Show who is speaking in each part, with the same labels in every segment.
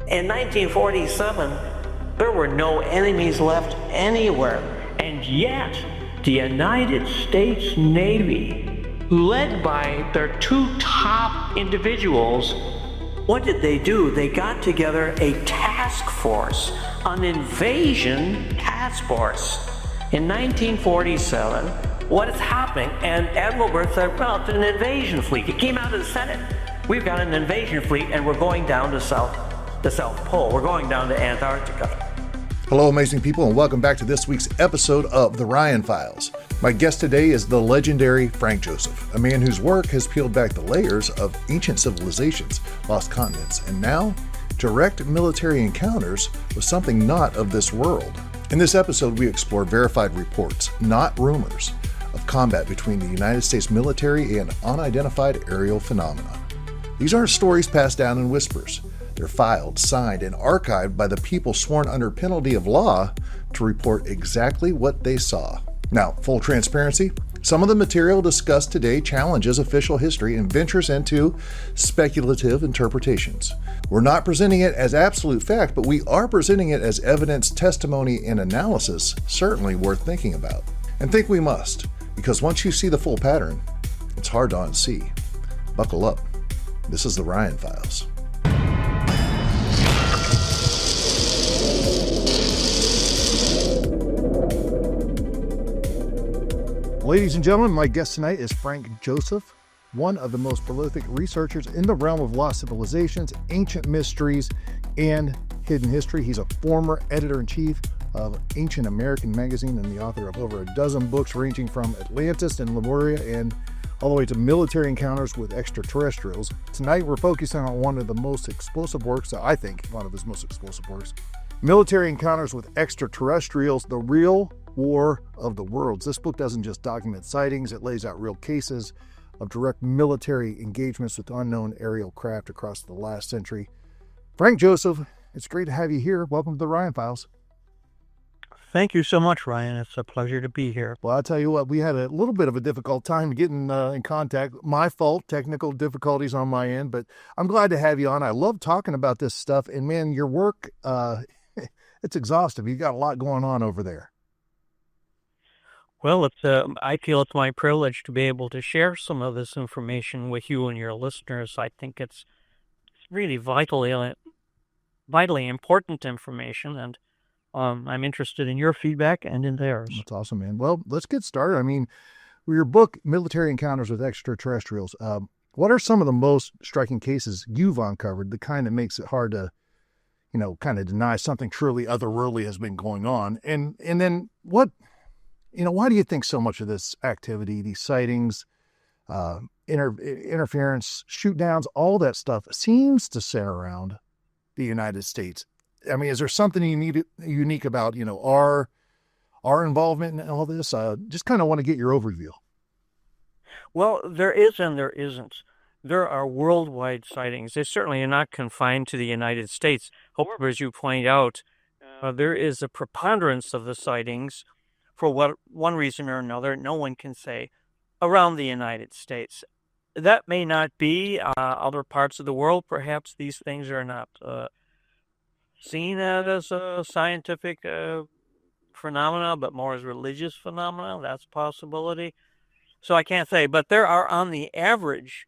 Speaker 1: In 1947, there were no enemies left anywhere. And yet, the United States Navy, led by their two top individuals, what did they do? They got together a task force, an invasion task force. In 1947, what is happening? And Admiral Byrd said, well, it's an invasion fleet. It came out of the Senate. We've got an invasion fleet, and we're going down to the South Pole. We're going down to Antarctica.
Speaker 2: Hello, amazing people, and welcome back to this week's episode of The Ryan Files. My guest today is the legendary Frank Joseph, a man whose work has peeled back the layers of ancient civilizations, lost continents, and now direct military encounters with something not of this world. In this episode, we explore verified reports, not rumors, of combat between the United States military and unidentified aerial phenomena. These aren't stories passed down in whispers. They're filed, signed, and archived by the people sworn under penalty of law to report exactly what they saw. Now, full transparency, some of the material discussed today challenges official history and ventures into speculative interpretations. We're not presenting it as absolute fact, but we are presenting it as evidence, testimony, and analysis certainly worth thinking about. And think we must, because once you see the full pattern, it's hard to unsee. Buckle up. This is the Ryan Files. Ladies and gentlemen, my guest tonight is Frank Joseph, one of the most prolific researchers in the realm of lost civilizations, ancient mysteries, and hidden history. He's a former editor-in-chief of Ancient American magazine and the author of over a dozen books ranging from Atlantis and Lemuria and all the way to military encounters with extraterrestrials. Tonight we're focusing on one of the most explosive works, I think one of his most explosive works, Military Encounters with Extraterrestrials, The Real War of the Worlds. This book doesn't just document sightings, it lays out real cases of direct military engagements with unknown aerial craft across the last century. Frank Joseph, it's great to have you here. Welcome to the Ryan Files.
Speaker 3: Thank you so much, Ryan. It's a pleasure to be here.
Speaker 2: Well, I'll tell you what, we had a little bit of a difficult time getting in contact. My fault, technical difficulties on my end, but I'm glad to have you on. I love talking about this stuff, and man, your work, it's exhaustive. You've got a lot going on over there.
Speaker 3: Well, I feel it's my privilege to be able to share some of this information with you and your listeners. I think it's really vitally important information, and I'm interested in your feedback and in theirs.
Speaker 2: That's awesome, man. Well, let's get started. I mean, with your book, Military Encounters with Extraterrestrials, what are some of the most striking cases you've uncovered, the kind that makes it hard to, kind of deny something truly otherworldly has been going on? And then what... why do you think so much of this activity, these sightings, interference, shootdowns, all that stuff seems to center around the United States? I mean, is there something unique about, our involvement in all this? Just kind of want to get your overview.
Speaker 3: Well, there is and there isn't. There are worldwide sightings. They certainly are not confined to the United States. However, as you point out, there is a preponderance of the sightings, for one reason or another, no one can say, around the United States. That may not be other parts of the world. Perhaps these things are not seen as a scientific phenomena, but more as religious phenomena. That's a possibility. So I can't say, but there are on the average,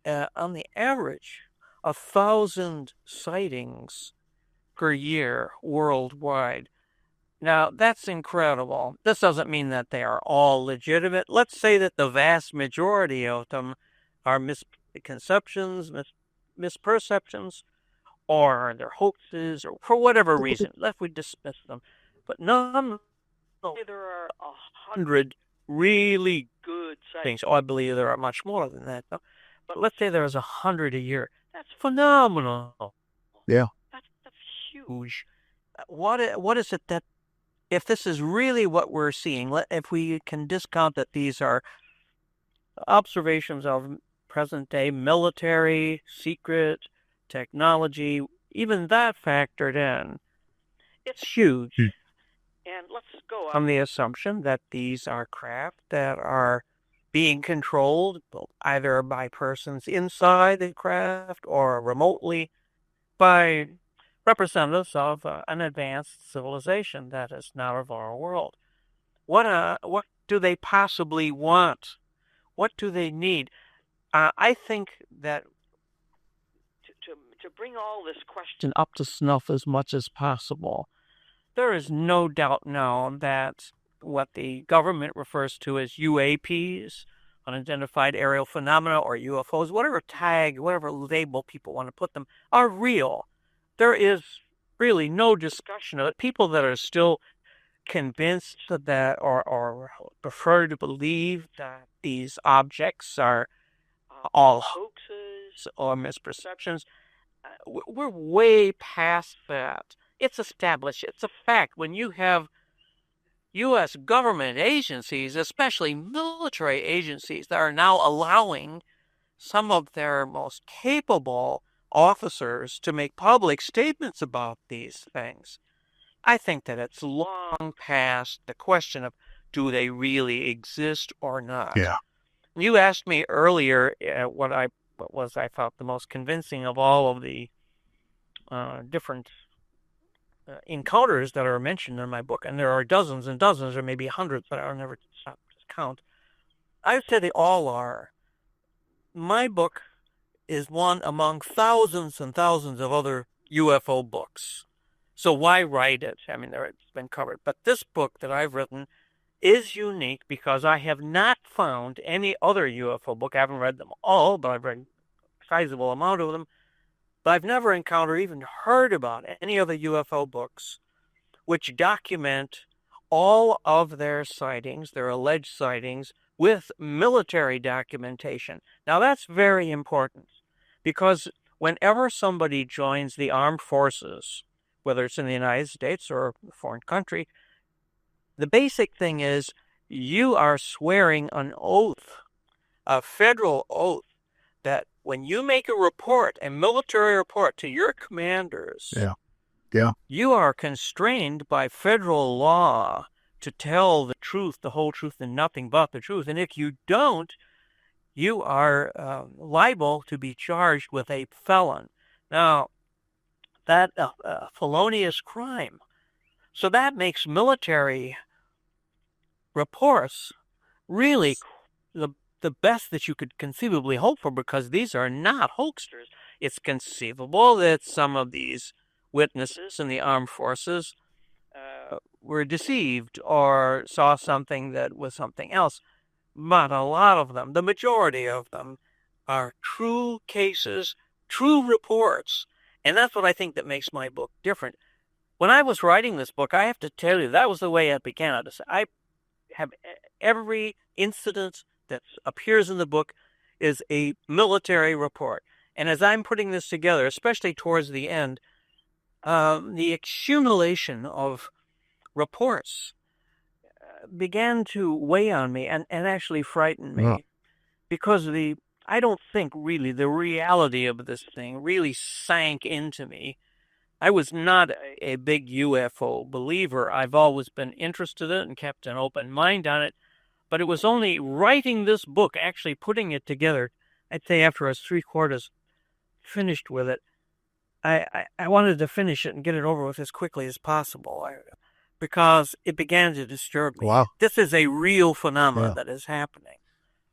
Speaker 3: 1,000 sightings per year worldwide. Now, that's incredible. This doesn't mean that they are all legitimate. Let's say that the vast majority of them are misconceptions, misperceptions, or they're hoaxes, or for whatever reason. Let we dismiss them. But none, there are 100 really good sightings. Oh, I believe there are much more than that, though. But let's say there's 100 a year. That's phenomenal.
Speaker 2: Yeah.
Speaker 3: That's huge. What is it that, if this is really what we're seeing, if we can discount that these are observations of present-day military, secret, technology, even that factored in, it's huge. And let's go on the assumption that these are craft that are being controlled either by persons inside the craft or remotely by representatives of an advanced civilization that is not of our world. What do they possibly want? What do they need? I think that to bring all this question up to snuff as much as possible, there is no doubt now that what the government refers to as UAPs, unidentified aerial phenomena, or UFOs, whatever tag, whatever label people want to put them, are real. There is really no discussion of it. People that are still convinced that or prefer to believe that these objects are all hoaxes or misperceptions, we're way past that. It's established. It's a fact. When you have U.S. government agencies, especially military agencies, that are now allowing some of their most capable officers to make public statements about these things, I think that it's long past the question of do they really exist or not.
Speaker 2: Yeah.
Speaker 3: You asked me earlier what I thought the most convincing of all of the different encounters that are mentioned in my book, and there are dozens and dozens, or maybe hundreds, but I'll never count. I would say they all are. My book is one among thousands and thousands of other UFO books. So why write it? I mean, it's been covered. But this book that I've written is unique because I have not found any other UFO book. I haven't read them all, but I've read a sizable amount of them. But I've never encountered, even heard about any other UFO books which document all of their sightings, their alleged sightings, with military documentation. Now, that's very important because whenever somebody joins the armed forces, whether it's in the United States or a foreign country, the basic thing is you are swearing an oath, a federal oath, that when you make a report, a military report to your commanders, you are constrained by federal law to tell the truth, the whole truth, and nothing but the truth. And if you don't, you are liable to be charged with a felon. Now, that felonious crime. So that makes military reports really the best that you could conceivably hope for, because these are not hoaxers. It's conceivable that some of these witnesses in the armed forces were deceived or saw something that was something else. But a lot of them, the majority of them, are true cases, true reports. And that's what I think that makes my book different. When I was writing this book, I have to tell you, that was the way it began. I have every incident that appears in the book is a military report. And as I'm putting this together, especially towards the end, the accumulation of reports began to weigh on me and actually frighten me, because I don't think really the reality of this thing really sank into me. I was not a big UFO believer. I've always been interested in it and kept an open mind on it. But it was only writing this book, actually putting it together, I'd say after I was 3/4 finished with it, I wanted to finish it and get it over with as quickly as possible, because it began to disturb me.
Speaker 2: Wow.
Speaker 3: This is a real phenomenon that is happening.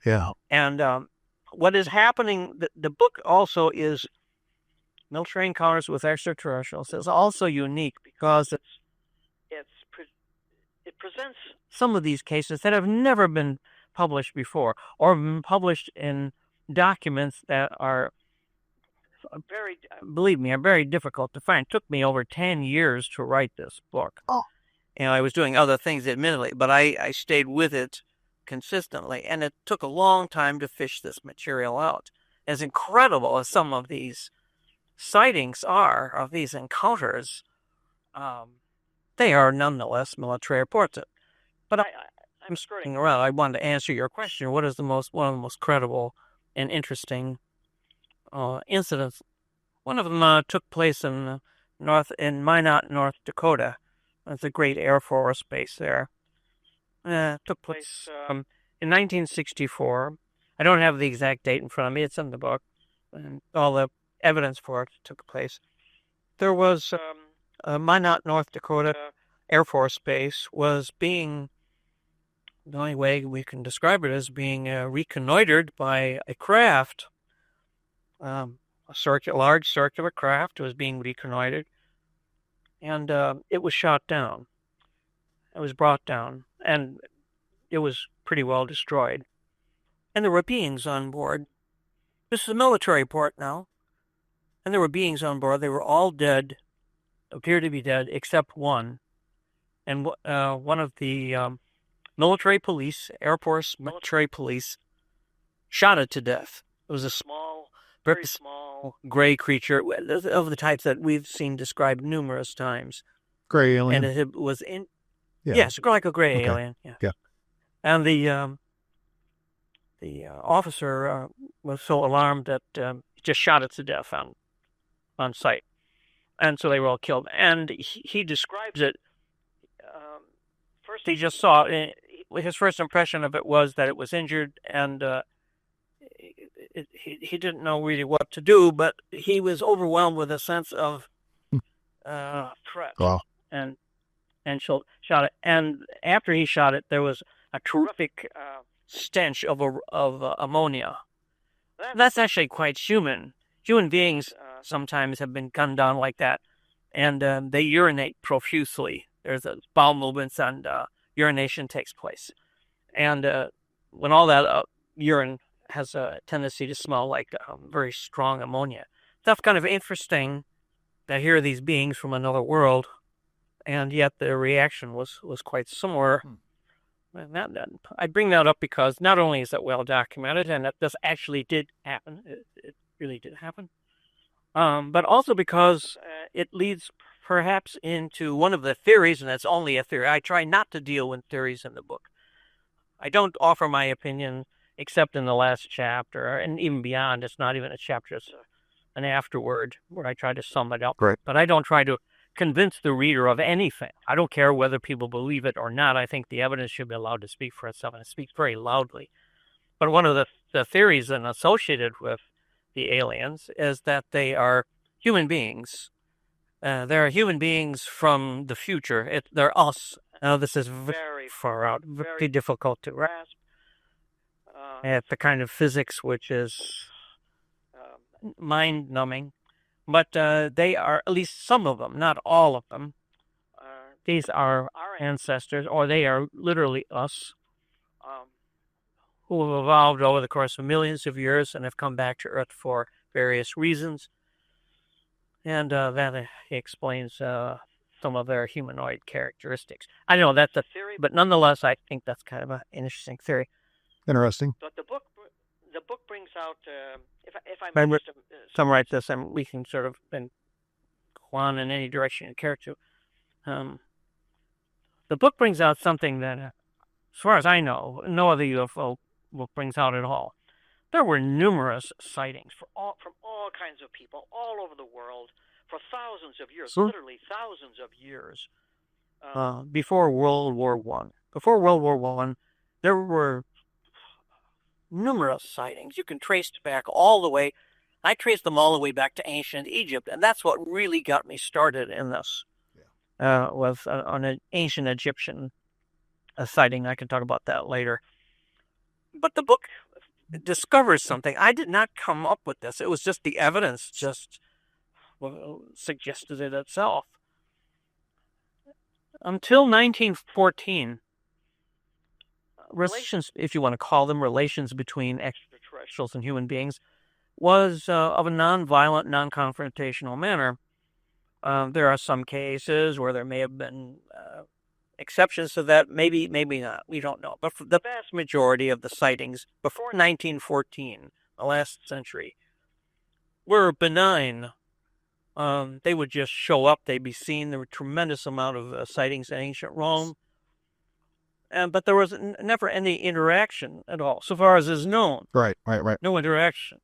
Speaker 2: Yeah.
Speaker 3: And what is happening, the book also is Military Encounters with Extraterrestrials, is also unique because it presents some of these cases that have never been published before, or been published in documents that are believe me, are very difficult to find. It took me over 10 years to write this book.
Speaker 2: Oh.
Speaker 3: And I was doing other things, admittedly, but I stayed with it consistently, and it took a long time to fish this material out. As incredible as some of these sightings are, of these encounters, they are nonetheless military reports. But I'm skirting around. I wanted to answer your question. What is one of the most credible and interesting incidents? One of them took place in Minot, North Dakota. It's a great Air Force base there. Took place in 1964. I don't have the exact date in front of me. It's in the book, and all the evidence for it took place. there was Minot, North Dakota Air Force Base was being, the only way we can describe it as being reconnoitered by a craft. A large circular craft was being reconnoitered, and it was shot down. It was brought down, and it was pretty well destroyed. And there were beings on board. This is a military port now, and there were beings on board. They were all dead, appeared to be dead, except one. And one of the military police, Air Force military police, shot it to death. It was a small, very small gray creature of the types that we've seen described numerous times.
Speaker 2: Gray alien.
Speaker 3: And it was in, yes, like a gray alien. Yeah. And the officer was so alarmed that he just shot it to death on sight. And so they were all killed. And he describes it. First, he just saw it. His first impression of it was that it was injured, and he didn't know really what to do, but he was overwhelmed with a sense of threat.
Speaker 2: Wow.
Speaker 3: And shot it. And after he shot it, there was a terrific stench of ammonia. That's actually quite human. Human beings sometimes have been gunned down like that, and they urinate profusely. There's bowel movements, and urination takes place. And when all that urine has a tendency to smell like very strong ammonia. That's kind of interesting that here are these beings from another world, and yet their reaction was quite similar. And I bring that up because not only is it well documented, and that this actually did happen, it really did happen, but also because it leads perhaps into one of the theories, and it's only a theory. I try not to deal with theories in the book. I don't offer my opinion except in the last chapter, and even beyond. It's not even a chapter, it's an afterword where I try to sum it up.
Speaker 2: Right.
Speaker 3: But I don't try to convince the reader of anything. I don't care whether people believe it or not. I think the evidence should be allowed to speak for itself, and it speaks very loudly. But one of the theories and associated with the aliens is that they are human beings. They're human beings from the future. They're us. Now, this is very far out, very difficult to grasp. At the kind of physics which is mind-numbing. But they are, at least some of them, not all of them, these are our ancestors, or they are literally us, who have evolved over the course of millions of years and have come back to Earth for various reasons. And that explains some of their humanoid characteristics. I know that's a theory, but nonetheless, I think that's kind of an interesting theory.
Speaker 2: Interesting.
Speaker 3: But the book brings out, if I may summarize this, and we can sort of then go on in any direction you care to. The book brings out something that, as far as I know, no other UFO book brings out at all. There were numerous sightings from all kinds of people all over the world for thousands of years, literally thousands of years, before World War I. Before World War I, there were numerous sightings. You can trace back all the way. I traced them all the way back to ancient Egypt, and that's what really got me started in this. Was on an ancient Egyptian sighting. I can talk about that later. But the book discovers something. I did not come up with this. It was just the evidence just suggested it itself. Until 1914, relations, if you want to call them relations between extraterrestrials and human beings, was of a non-violent, non-confrontational manner. There are some cases where there may have been exceptions to that, maybe not, we don't know. But for the vast majority of the sightings before 1914, the last century, were benign. They would just show up, they'd be seen. There were a tremendous amount of sightings in ancient Rome. But there was never any interaction at all, so far as is known.
Speaker 2: Right.
Speaker 3: No interaction.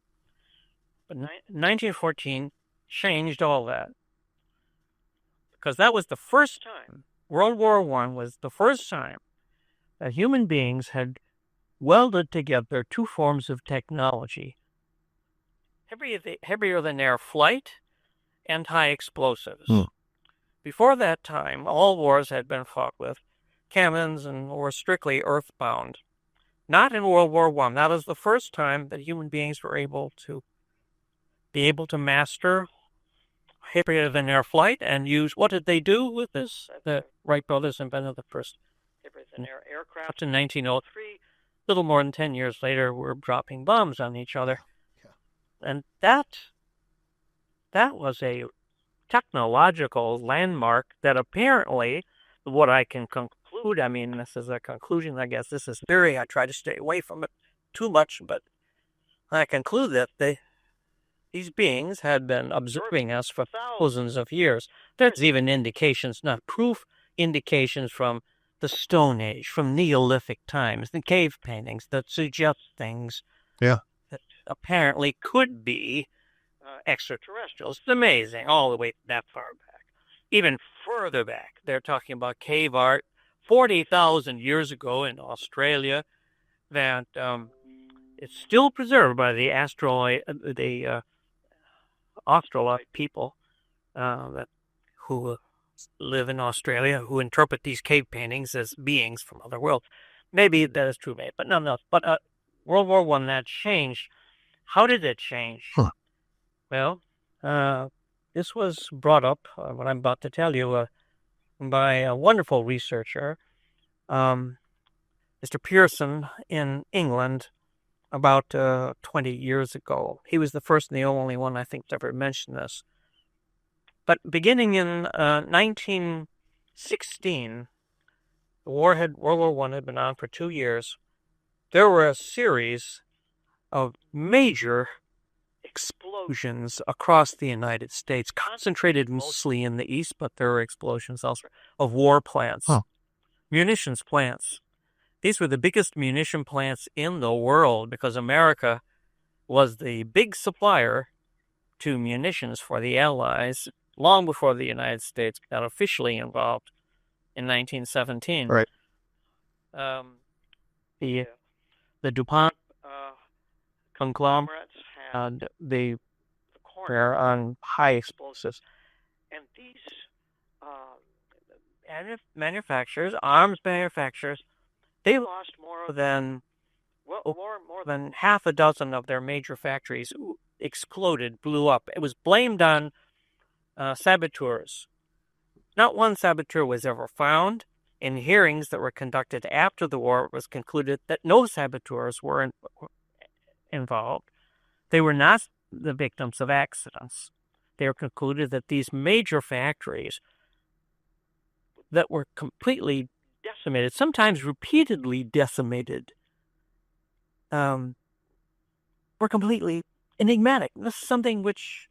Speaker 3: But 1914 changed all that. Because that was the first time, World War I was the first time that human beings had welded together two forms of technology. Heavier than air flight anti-explosives. Before that time, all wars had been fought with cannons and were strictly earthbound. Not in World War I. That was the first time that human beings were able to master hybrids in air flight and use. What did they do with this? The Wright brothers invented the first hybrids in air aircraft in 1903. A little more than 10 years later, we're dropping bombs on each other.
Speaker 2: Yeah.
Speaker 3: And that was a technological landmark that apparently, what I can conclude, I mean, this is a conclusion, I guess this is theory, I try to stay away from it too much, but I conclude that these beings had been observing us for thousands of years. There's even indications, not proof, indications from the Stone Age, from Neolithic times, the cave paintings that suggest things that apparently could be extraterrestrials. It's amazing, all the way that far back. Even further back, they're talking about cave art 40,000 years ago in Australia that it's still preserved by the Australoid people who live in Australia, who interpret these cave paintings as beings from other worlds. Maybe that is true, but no. But World War I, that changed. How did it change? Well, this was brought up, what I'm about to tell you, by a wonderful researcher, Mr. Pearson in England, about 20 years ago. He was the first and the only one, I think, to ever mention this. But beginning in 1916, World War I had been on for 2 years. There were a series of major explosions across the United States, concentrated mostly in the east, but there were explosions elsewhere, of war plants, munitions plants. These were the biggest munition plants in the world because America was the big supplier to munitions for the Allies long before the United States got officially involved in 1917.
Speaker 2: Right.
Speaker 3: The DuPont conglomerates had the corner on high explosives. And these manufacturers, arms manufacturers, they lost more than half a dozen of their major factories exploded, blew up. It was blamed on saboteurs. Not one saboteur was ever found. In hearings that were conducted after the war, it was concluded that no saboteurs were involved. They were not the victims of accidents. They were concluded that these major factories that were completely decimated, sometimes repeatedly decimated, were completely enigmatic. This is something which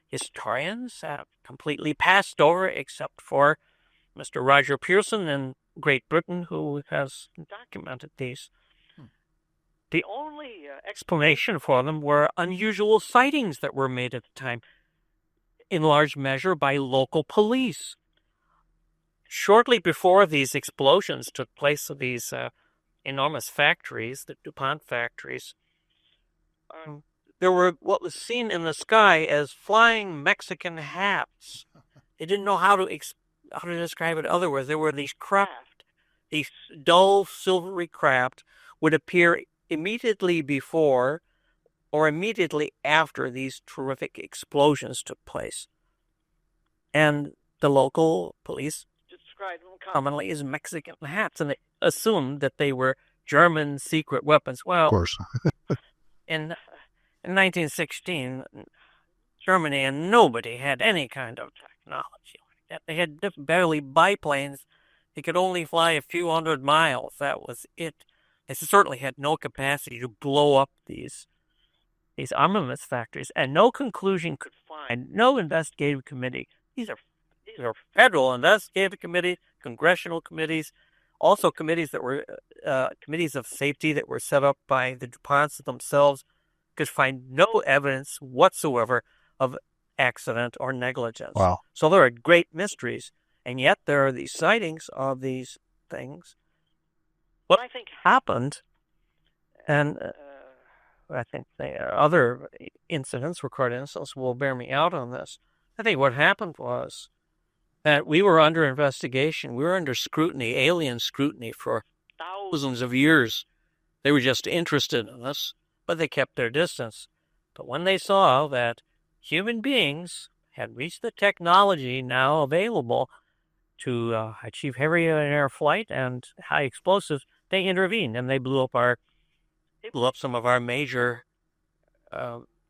Speaker 3: historians have completely passed over, except for Mr. Roger Pearson in Great Britain, who has documented these. The only explanation for them were unusual sightings that were made at the time, in large measure by local police. Shortly before these explosions took place of these enormous factories, the DuPont factories, there were what was seen in the sky as flying Mexican hats. They didn't know how to describe it otherwise. There were these craft, these dull, silvery craft would appear immediately before or immediately after these terrific explosions took place. And the local police described them commonly as Mexican hats, and they assumed that they were German secret weapons. Well,
Speaker 2: Of course.
Speaker 3: in 1916, Germany and nobody had any kind of technology like that. They had barely biplanes. They could only fly a few hundred miles. That was it. They certainly had no capacity to blow up these armaments factories, and no conclusion could find, no investigative committee. These are federal investigative committees, congressional committees, also committees that were committees of safety that were set up by the DuPonts themselves, could find no evidence whatsoever of accident or negligence.
Speaker 2: Wow.
Speaker 3: So there are great mysteries, and yet there are these sightings of these things. What I think happened, and I think the other incidents, recorded incidents, will bear me out on this, I think what happened was that we were under investigation. We were under scrutiny, alien scrutiny, for thousands of years. They were just interested in us, but they kept their distance. But when they saw that human beings had reached the technology now available to achieve heavy air flight and high explosives, they intervened and they blew up some of our major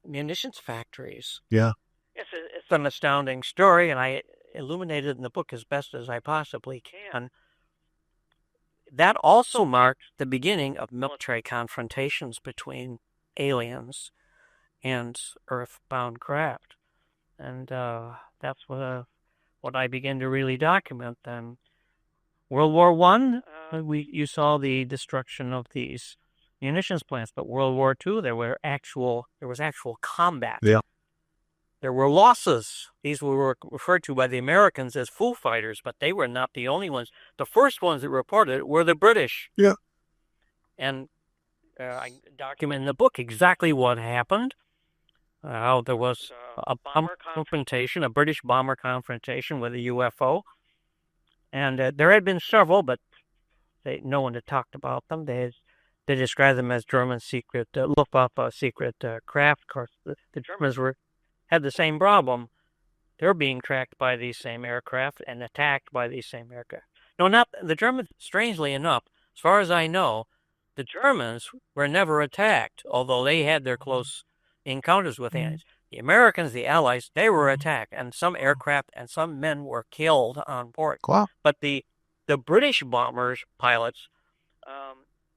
Speaker 3: munitions factories.
Speaker 2: Yeah.
Speaker 3: It's an astounding story, and I illuminate it in the book as best as I possibly can. That also marked the beginning of military confrontations between aliens and Earth-bound craft. And that's what I began to really document then. World War I, you saw the destruction of these munitions plants, but World War II, there was actual combat.
Speaker 2: Yeah.
Speaker 3: There were losses. These were referred to by the Americans as foo fighters, but they were not the only ones. The first ones that reported were the British.
Speaker 2: Yeah.
Speaker 3: And I document in the book exactly what happened. How there was a bomber confrontation, a British bomber confrontation with a UFO. And there had been several, but no one had talked about them. They described them as German secret, Luftwaffe secret craft. Of course, the Germans had the same problem. They're being tracked by these same aircraft and attacked by these same aircraft. No, not the Germans. Strangely enough, as far as I know, the Germans were never attacked, although they had their close encounters with aliens. The Americans, the Allies, they were attacked, and some aircraft and some men were killed on board.
Speaker 2: Wow.
Speaker 3: But the British bombers, pilots,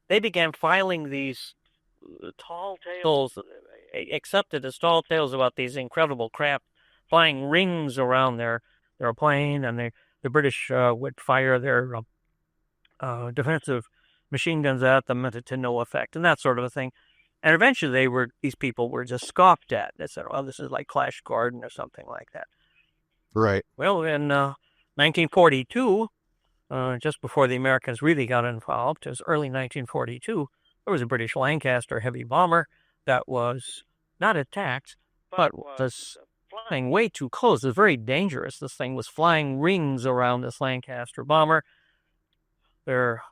Speaker 3: they began filing these tall tales, accepted as tall tales about these incredible craft flying rings around their plane, and the British would fire their defensive machine guns at them to no effect, and that sort of a thing. And eventually these people were just scoffed at. They said, well, this is like Clash Gordon or something like that.
Speaker 2: Right.
Speaker 3: Well, in 1942, just before the Americans really got involved, it was early 1942, there was a British Lancaster heavy bomber that was not attacked, but was flying way too close. It was very dangerous. This thing was flying rings around this Lancaster bomber. Their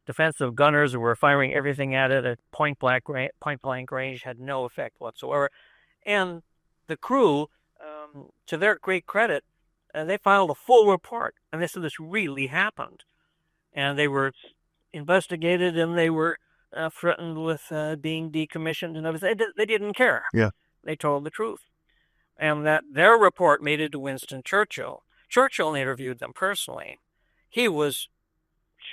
Speaker 3: defensive gunners were firing everything at it at point-blank range, had no effect whatsoever. And the crew, to their great credit, they filed a full report, and they said this really happened. And they were investigated, and they were threatened with being decommissioned and everything. They didn't care.
Speaker 2: Yeah.
Speaker 3: They told the truth. And that their report made it to Winston Churchill. Churchill interviewed them personally. He was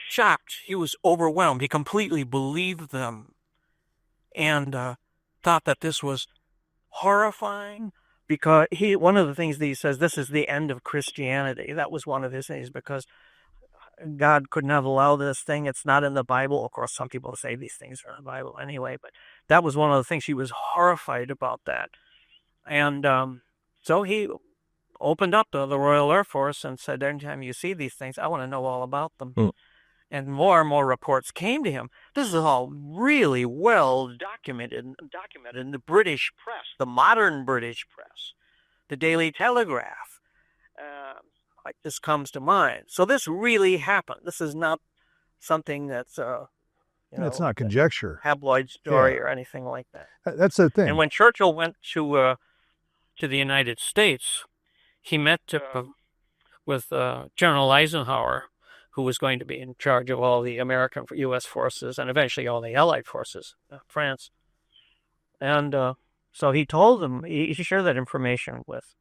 Speaker 3: shocked. He was overwhelmed. He completely believed them and thought that this was horrifying, because one of the things that he says, this is the end of Christianity. That was one of his things, because God could not allow this thing. It's not in the Bible. Of course, some people say these things are in the Bible anyway, but that was one of the things. He was horrified about that. And so he opened up to the Royal Air Force and said, anytime you see these things, I want to know all about them. And more reports came to him. This is all really well documented in the British press, the modern British press, the Daily Telegraph. Like this comes to mind. So this really happened. This is not something that's
Speaker 2: it's not conjecture,
Speaker 3: tabloid story or anything like that.
Speaker 2: That's the thing.
Speaker 3: And when Churchill went to the United States, he met with General Eisenhower, who was going to be in charge of all the American U.S. forces and eventually all the Allied forces, France. And so he told them, he shared that information with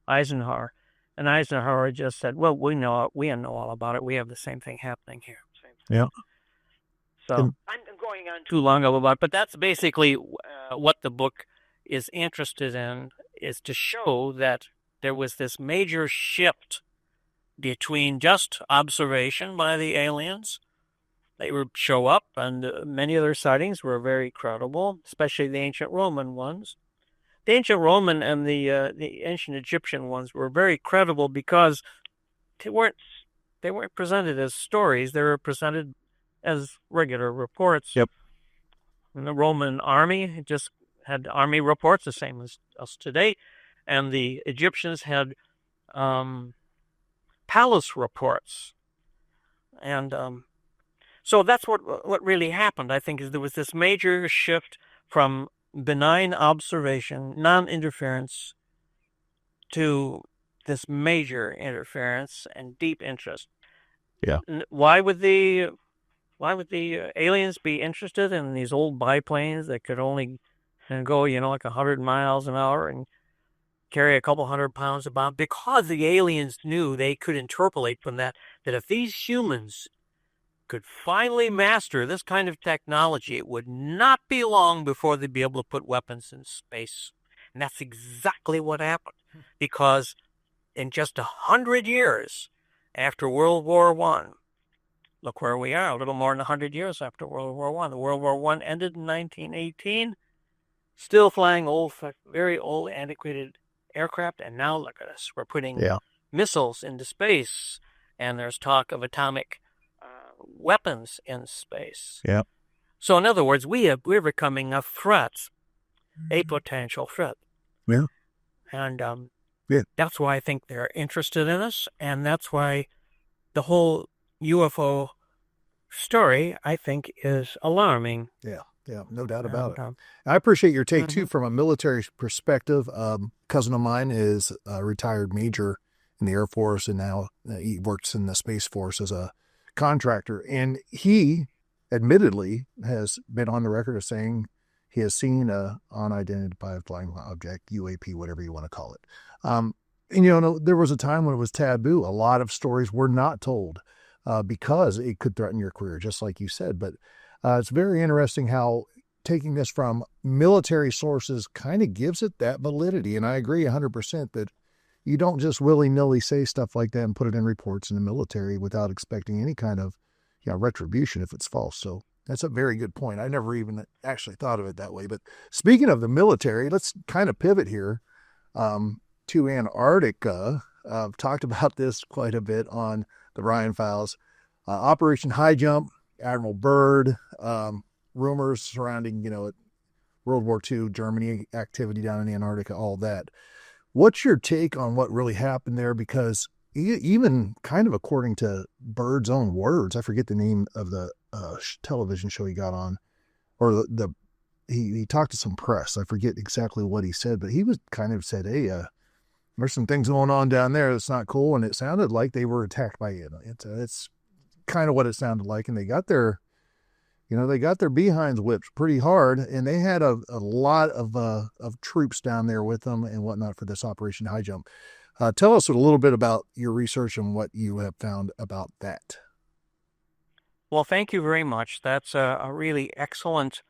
Speaker 3: Eisenhower. And Eisenhower just said, well, we know all about it. We have the same thing happening here.
Speaker 2: Yeah.
Speaker 3: So I'm going on too long about it, but that's basically what the book is interested in, is to show that there was this major shift between just observation by the aliens. They would show up, and many of their sightings were very credible, especially the ancient Roman ones. The ancient Roman and the ancient Egyptian ones were very credible because they weren't presented as stories. They were presented as regular reports.
Speaker 2: Yep.
Speaker 3: And the Roman army just had army reports, the same as us today, and the Egyptians had palace reports. And so that's what really happened, I think, is there was this major shift from benign observation, non-interference, to this major interference and deep interest.
Speaker 2: Yeah.
Speaker 3: Why would the aliens be interested in these old biplanes that could only go, like 100 miles an hour and carry a couple 100 pounds of bomb? Because the aliens knew they could interpolate from that if these humans could finally master this kind of technology, it would not be long before they'd be able to put weapons in space. And that's exactly what happened. Because in just 100 years after World War I, look where we are, a little more than 100 years after World War I. The World War I ended in 1918, still flying very old, antiquated aircraft, and now look at us. We're putting missiles into space, and there's talk of atomic weapons in space.
Speaker 2: Yeah.
Speaker 3: So in other words, we're becoming a threat, a potential threat.
Speaker 2: Yeah.
Speaker 3: And that's why I think they're interested in us, and that's why the whole UFO story, I think, is alarming.
Speaker 2: Yeah, no doubt about it. I appreciate your take, too, from a military perspective. Cousin of mine is a retired major in the Air Force, and now he works in the Space Force as a contractor. And he admittedly has been on the record of saying he has seen a unidentified flying object, UAP, whatever you want to call it. And, there was a time when it was taboo. A lot of stories were not told because it could threaten your career, just like you said. But it's very interesting how taking this from military sources kind of gives it that validity. And I agree 100% that you don't just willy-nilly say stuff like that and put it in reports in the military without expecting any kind of retribution if it's false. So that's a very good point. I never even actually thought of it that way. But speaking of the military, let's kind of pivot here to Antarctica. I've talked about this quite a bit on the Ryan Files. Operation Highjump, Admiral Byrd, rumors surrounding, World War II, Germany activity down in Antarctica, all that. What's your take on what really happened there? Because even kind of according to Byrd's own words, I forget the name of the television show he got on, or he talked to some press. I forget exactly what he said, but he was kind of said, hey, there's some things going on down there that's not cool. And it sounded like they were attacked by aliens. It's kind of what it sounded like. And they got their behinds whipped pretty hard. And they had a lot of troops down there with them and whatnot for this Operation Highjump. Tell us a little bit about your research and what you have found about that.
Speaker 3: Well, thank you very much. That's a really excellent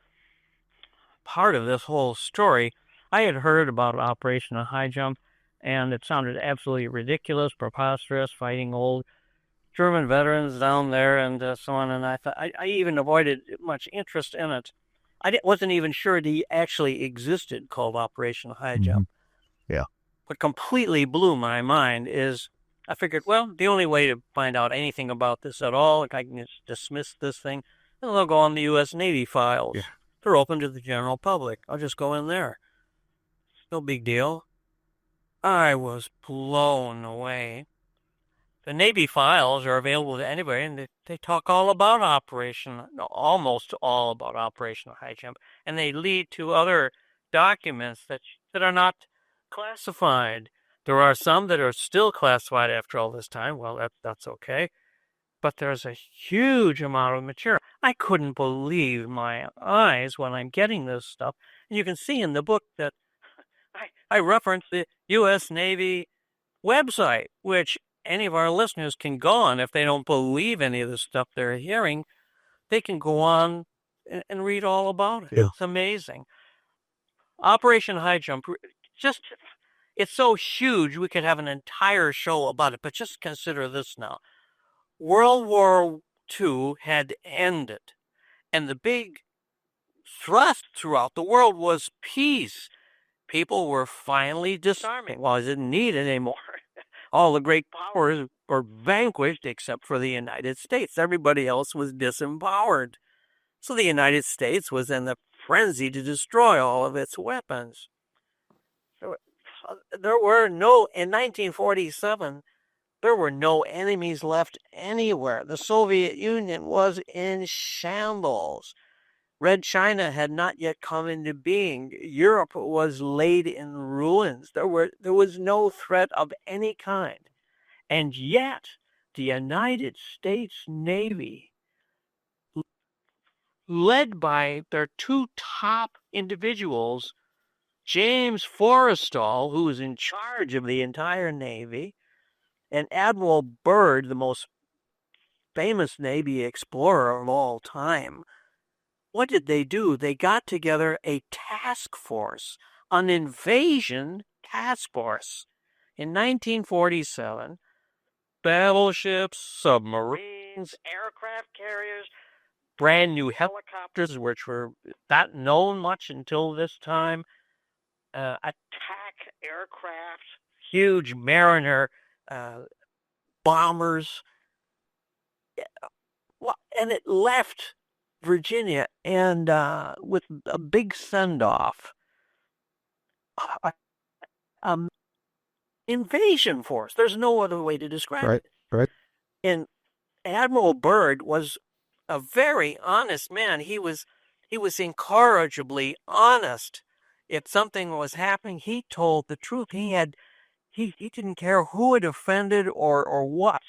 Speaker 3: part of this whole story. I had heard about Operation Highjump, and it sounded absolutely ridiculous, preposterous, fighting old German veterans down there and so on. And I thought I even avoided much interest in it. I wasn't even sure it actually existed, called Operation Highjump.
Speaker 2: Mm-hmm. Yeah. What
Speaker 3: completely blew my mind is I figured, well, the only way to find out anything about this at all, if I can just dismiss this thing, then they'll go on the U.S. Navy files. Yeah. They're open to the general public. I'll just go in there. No big deal. I was blown away. The Navy files are available to anybody, and they talk all about almost all about Operation Highjump, and they lead to other documents that are not classified. There are some that are still classified after all this time. Well, that's okay. But there's a huge amount of material. I couldn't believe my eyes when I'm getting this stuff. And you can see in the book that I reference the U.S. Navy website, which any of our listeners can go on. If they don't believe any of the stuff they're hearing, they can go on and read all about it. Yeah. It's amazing. Operation Highjump, it's so huge we could have an entire show about it, but just consider this now. World War II had ended, and the big thrust throughout the world was peace. People were finally disarming. Well, they didn't need it anymore. All the great powers were vanquished except for the United States. Everybody else was disempowered. So the United States was in the frenzy to destroy all of its weapons.
Speaker 1: In 1947, there were no enemies left anywhere. The Soviet Union was in shambles. Red China had not yet come into being. Europe was laid in ruins. There was no threat of any kind. And yet, the United States Navy, led by their two top individuals, James Forrestal, who was in charge of the entire Navy, and Admiral Byrd, the most famous Navy explorer of all time, what did they do? They got together a task force, an invasion task force. In 1947, battleships, submarines, aircraft carriers, brand new helicopters, which were not known much until this time, attack aircraft, huge Mariner bombers. And it left Virginia and with a big send-off. Invasion force. There's no other way to describe it.
Speaker 2: Right.
Speaker 1: And Admiral Byrd was a very honest man. He was incorrigibly honest. If something was happening, he told the truth. He didn't care who it offended or what.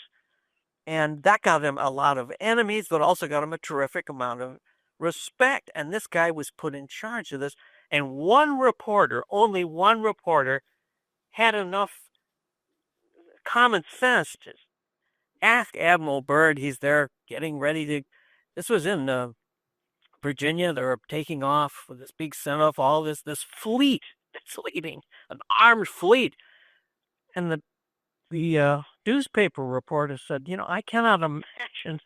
Speaker 1: And that got him a lot of enemies, but also got him a terrific amount of respect. And this guy was put in charge of this. And only one reporter, had enough common sense to ask Admiral Byrd. He's there getting ready to. This was in Virginia. They were taking off with this big send-off. All this fleet that's leaving, an armed fleet, and the newspaper reporter said, I cannot imagine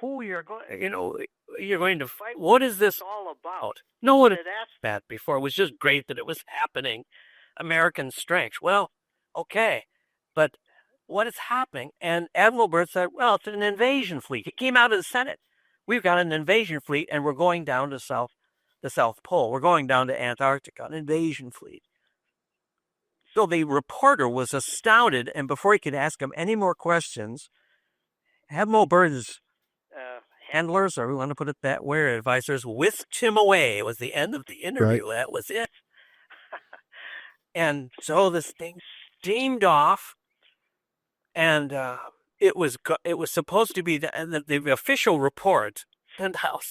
Speaker 1: who you're going to fight. What is this all about? No one had asked that before. It was just great that it was happening. American strength. Well, okay, but what is happening? And Admiral Byrd said, well, it's an invasion fleet. He came out of the Senate. We've got an invasion fleet, and we're going down to the South Pole. We're going down to Antarctica, an invasion fleet. So the reporter was astounded, and before he could ask him any more questions, Admiral Byrd's handlers, or we want to put it that way, advisors, whisked him away. It was the end of the interview. Right. That was it. And so this thing steamed off, and it was supposed to be the official report sent out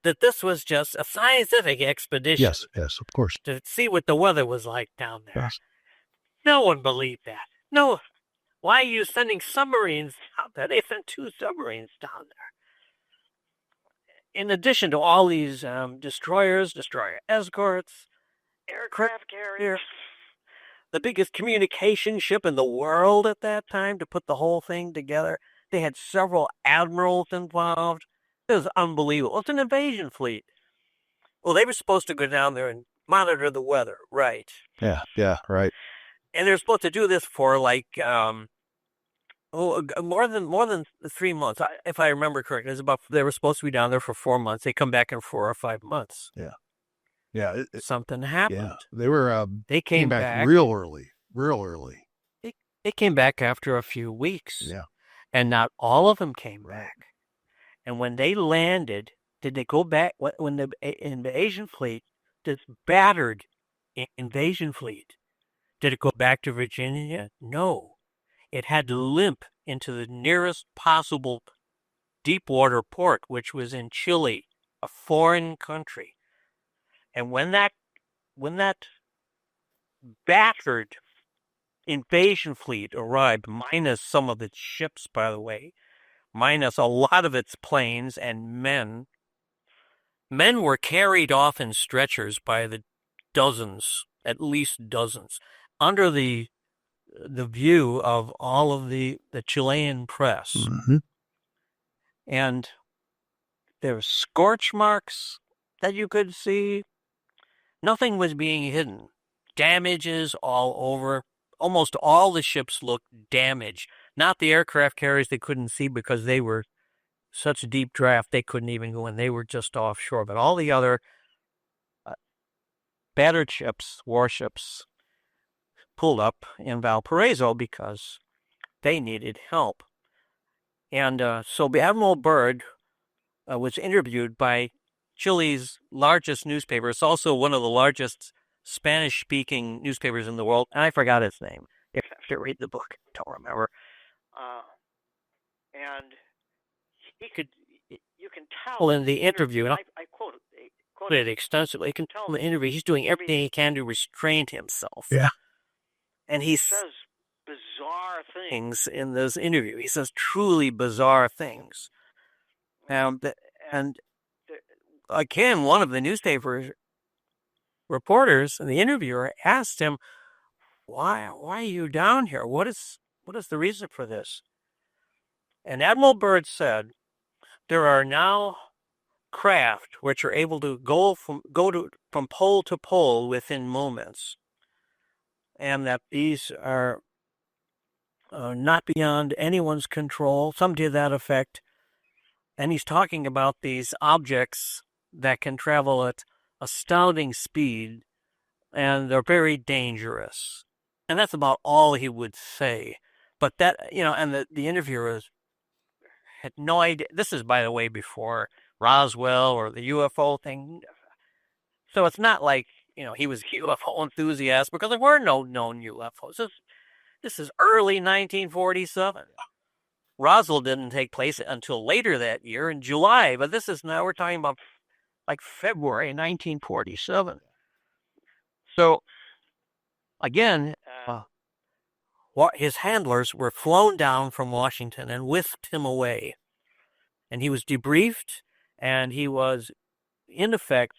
Speaker 1: that this was just a scientific expedition.
Speaker 2: Yes, of course.
Speaker 1: To see what the weather was like down there.
Speaker 2: Yes.
Speaker 1: No one believed that. No. Why are you sending submarines out there? They sent 2 submarines down there. In addition to all these destroyers, destroyer escorts, aircraft carriers, the biggest communication ship in the world at that time to put the whole thing together. They had several admirals involved. It was unbelievable. It's an invasion fleet. Well, they were supposed to go down there and monitor the weather, right?
Speaker 2: Yeah, right.
Speaker 1: And they're supposed to do this for like more than 3 months, if I remember correctly. They were supposed to be down there for 4 months. They come back in 4 or 5 months.
Speaker 2: Yeah.
Speaker 1: Something happened.
Speaker 2: Yeah, they were.
Speaker 1: They came back
Speaker 2: real early.
Speaker 1: They came back after a few weeks.
Speaker 2: Yeah,
Speaker 1: and not all of them came back. And when they landed, did they go back? When the invasion fleet, this battered invasion fleet, did it go back to Virginia? No. It had to limp into the nearest possible deep water port, which was in Chile, a foreign country. And when that battered invasion fleet arrived, minus some of its ships, by the way, minus a lot of its planes and men were carried off in stretchers by the dozens, at least dozens, under the view of all of the Chilean press.
Speaker 2: Mm-hmm.
Speaker 1: And there were scorch marks that you could see. Nothing was being hidden. Damages all over. Almost all the ships looked damaged. Not the aircraft carriers they couldn't see because they were such a deep draft they couldn't even go in. They were just offshore. But all the other
Speaker 3: battered ships, warships, pulled up in Valparaiso because they needed help. And so Admiral Byrd was interviewed by Chile's largest newspaper. It's also one of the largest Spanish-speaking newspapers in the world, and I forgot its name. If I have to read the book, I don't remember. And you can tell in the interview, and I quoted it extensively, you can tell in the interview he's doing everything he can to restrain himself.
Speaker 2: Yeah.
Speaker 3: And he says bizarre things in this interview. He says truly bizarre things. And again, one of the newspaper reporters and the interviewer asked him, why are you down here? What is the reason for this? And Admiral Byrd said, there are now craft which are able to go from pole to pole within moments, and that these are not beyond anyone's control, something to that effect. And he's talking about these objects that can travel at astounding speed, and they're very dangerous. And that's about all he would say. But that, and the interviewers had no idea. This is, by the way, before Roswell or the UFO thing. So it's not like, he was a UFO enthusiast, because there were no known UFOs. This is early 1947. Roswell didn't take place until later that year in July, but we're talking about like February 1947. So, again, his handlers were flown down from Washington and whisked him away. And he was debriefed, and he was, in effect,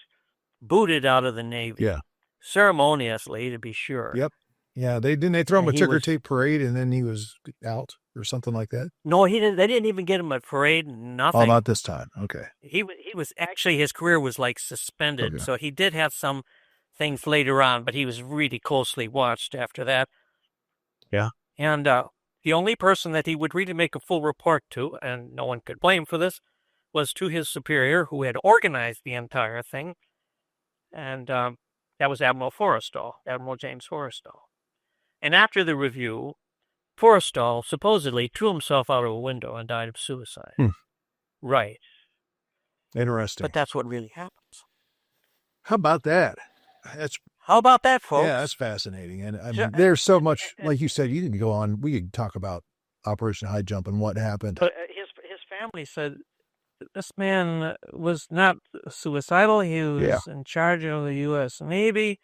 Speaker 3: booted out of the Navy.
Speaker 2: Yeah.
Speaker 3: Ceremoniously, to be sure.
Speaker 2: Yep. Yeah, they throw him a ticker tape parade, and then he was out or something like that.
Speaker 3: No, he didn't. They didn't even get him a parade. Nothing.
Speaker 2: Oh, not this time. Okay.
Speaker 3: He was actually, his career was like suspended. Okay. So he did have some things later on, but he was really closely watched after that.
Speaker 2: Yeah.
Speaker 3: And the only person that he would really make a full report to, and no one could blame for this, was to his superior, who had organized the entire thing, and that was Admiral James Forrestal. And after the review, Forrestal supposedly threw himself out of a window and died of suicide. Right.
Speaker 2: Interesting.
Speaker 3: But that's what really happens.
Speaker 2: How about that?
Speaker 3: How about that, folks?
Speaker 2: Yeah, that's fascinating. And I mean, there's so much, like you said, you can go on. We could talk about Operation Highjump and what happened.
Speaker 3: But his family said this man was not suicidal. He was in charge of the U.S. Navy.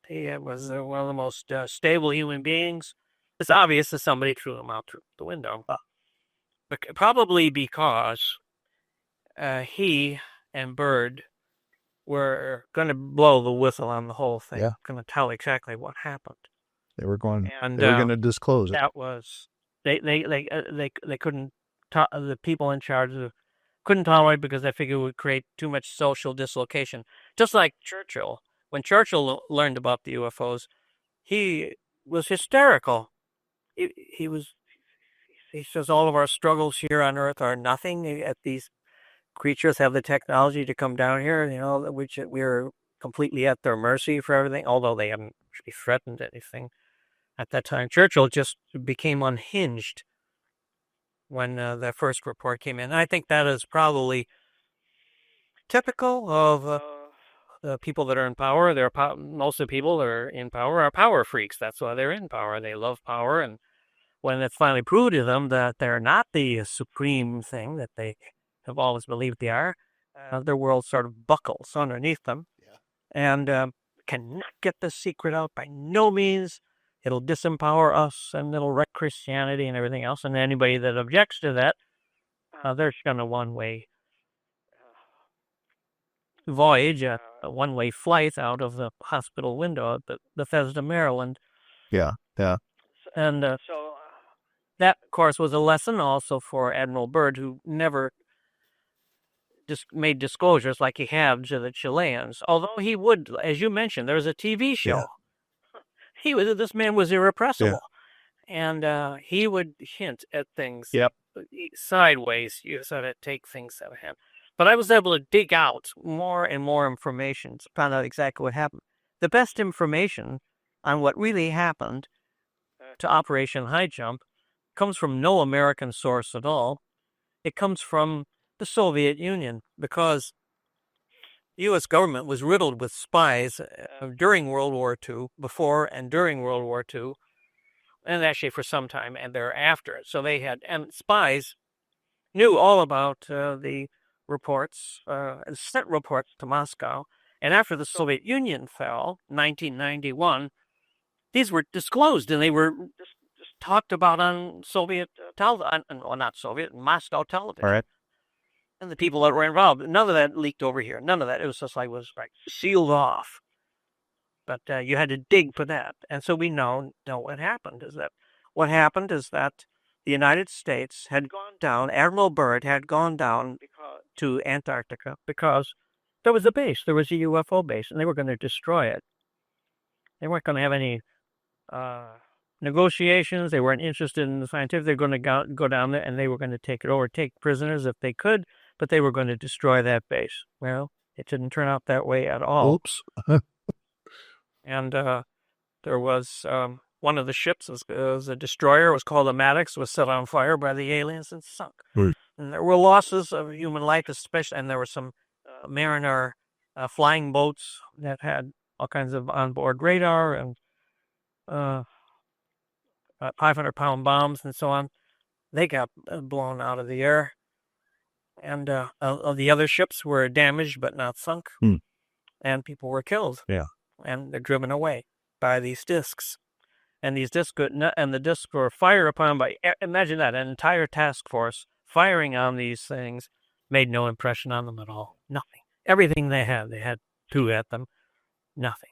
Speaker 3: He was one of the most stable human beings. It's obvious that somebody threw him out through the window. But probably because he and Byrd were going to blow the whistle on the whole thing. Going to tell exactly what happened.
Speaker 2: They were going to disclose it.
Speaker 3: That was they couldn't. The people in charge couldn't tolerate, because they figured it would create too much social dislocation. Just like Churchill. When Churchill learned about the UFOs, he was hysterical. He says all of our struggles here on Earth are nothing. These creatures have the technology to come down here, which we're completely at their mercy for everything, although they haven't actually threatened anything at that time. Churchill just became unhinged when that first report came in. I think that is probably typical of the people that are in power. Most of the people that are in power are power freaks. That's why they're in power. They love power, and when it's finally proved to them that they're not the supreme thing that they have always believed they are, their world sort of buckles underneath them, and cannot get the secret out by no means. It'll disempower us, and it'll wreck Christianity and everything else. And anybody that objects to that, they're going to one-way voyage, a one-way flight out of the hospital window at Bethesda, Maryland.
Speaker 2: Yeah.
Speaker 3: And so that, of course, was a lesson also for Admiral Byrd, who never just made disclosures like he had to the Chileans. Although he would, as you mentioned, there was a TV show. Yeah. This man was irrepressible. Yeah. And he would hint at things sideways. You sort of take things out of hand. But I was able to dig out more and more information to find out exactly what happened. the best information on what really happened to Operation Highjump comes from no American source at all. It comes from the Soviet Union, because the U.S. government was riddled with spies during World War II, before and during World War II, and actually for some time and thereafter. So they had, and spies knew all about the reports, sent reports to Moscow. And after the Soviet Union fell, 1991, these were disclosed, and they were just talked about on Soviet television, well, not Soviet, Moscow television.
Speaker 2: All right.
Speaker 3: And the people that were involved, none of that leaked over here. None of that. It was just like, sealed off. But you had to dig for that. And so we know what happened is that the United States had gone down, Admiral Byrd had gone down to Antarctica because there was a base, there was a UFO base, and they were going to destroy it. They weren't going to have any negotiations. They weren't interested in the scientific. They were going to go down there, and they were going to take it over, take prisoners if they could, but they were going to destroy that base. Well, it didn't turn out that way at all.
Speaker 2: Oops.
Speaker 3: And there was one of the ships, was a destroyer, it was called the Maddox, was set on fire by the aliens and sunk.
Speaker 2: Right.
Speaker 3: And there were losses of human life, especially, and there were some Mariner flying boats that had all kinds of onboard radar and 500-pound bombs and so on. They got blown out of the air. And the other ships were damaged but not sunk. And people were killed.
Speaker 2: Yeah.
Speaker 3: And they're driven away by these discs. And these discs were fired upon by, imagine that, an entire task force firing on these things made no impression on them at all. Nothing. Everything they had two at them. Nothing.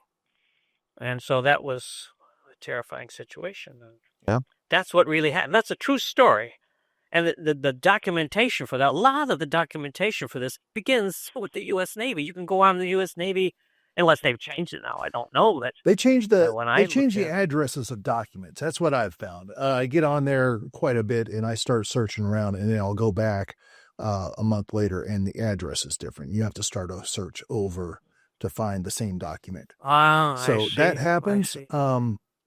Speaker 3: And so that was a terrifying situation.
Speaker 2: Yeah.
Speaker 3: That's what really happened. That's a true story. And the documentation for that, a lot of the documentation for this begins with the U.S. Navy. You can go on the U.S. Navy, unless they've changed it now. I don't know. But
Speaker 2: they changed the addresses of documents. That's what I've found. I get on there quite a bit, and I start searching around, and then I'll go back a month later, and the address is different. You have to start a search over to find the same document. So that happens.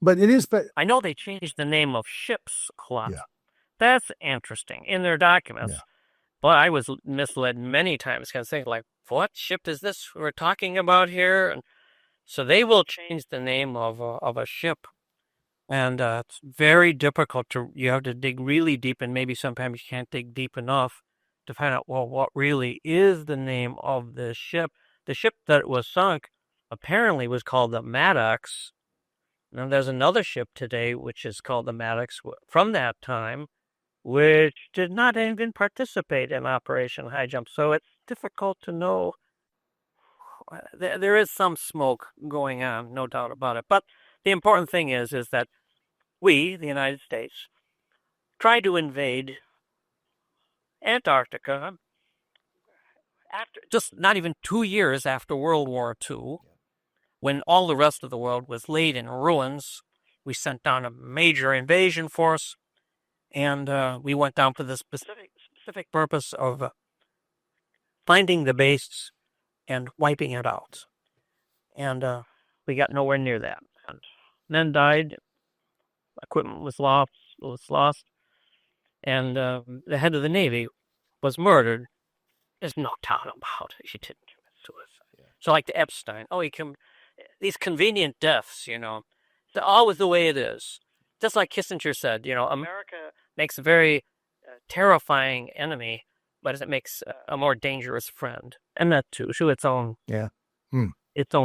Speaker 2: But it is. But
Speaker 3: I know they changed the name of ships a lot.
Speaker 2: Yeah.
Speaker 3: That's interesting in their documents. Yeah. But I was misled many times, kind of saying, like, what ship is this we're talking about here? And so they will change the name of a ship. And it's very difficult you have to dig really deep, and maybe sometimes you can't dig deep enough to find out, well, what really is the name of this ship. The ship that was sunk apparently was called the Maddox. Now, there's another ship today which is called the Maddox from that time, which did not even participate in Operation Highjump. So it's difficult to know. There is some smoke going on, no doubt about it. But the important thing is that we, the United States, tried to invade Antarctica after just not even 2 years after World War II, when all the rest of the world was laid in ruins. We sent down a major invasion force. And we went down for the specific purpose of finding the base and wiping it out. And we got nowhere near that. And men died. Equipment was lost. And the head of the Navy was murdered. There's no doubt about it. He didn't commit suicide. Yeah. So like the Epstein. These convenient deaths, they're always the way it is. Just like Kissinger said, America makes a very terrifying enemy, but it makes a more dangerous friend. And that too, to its own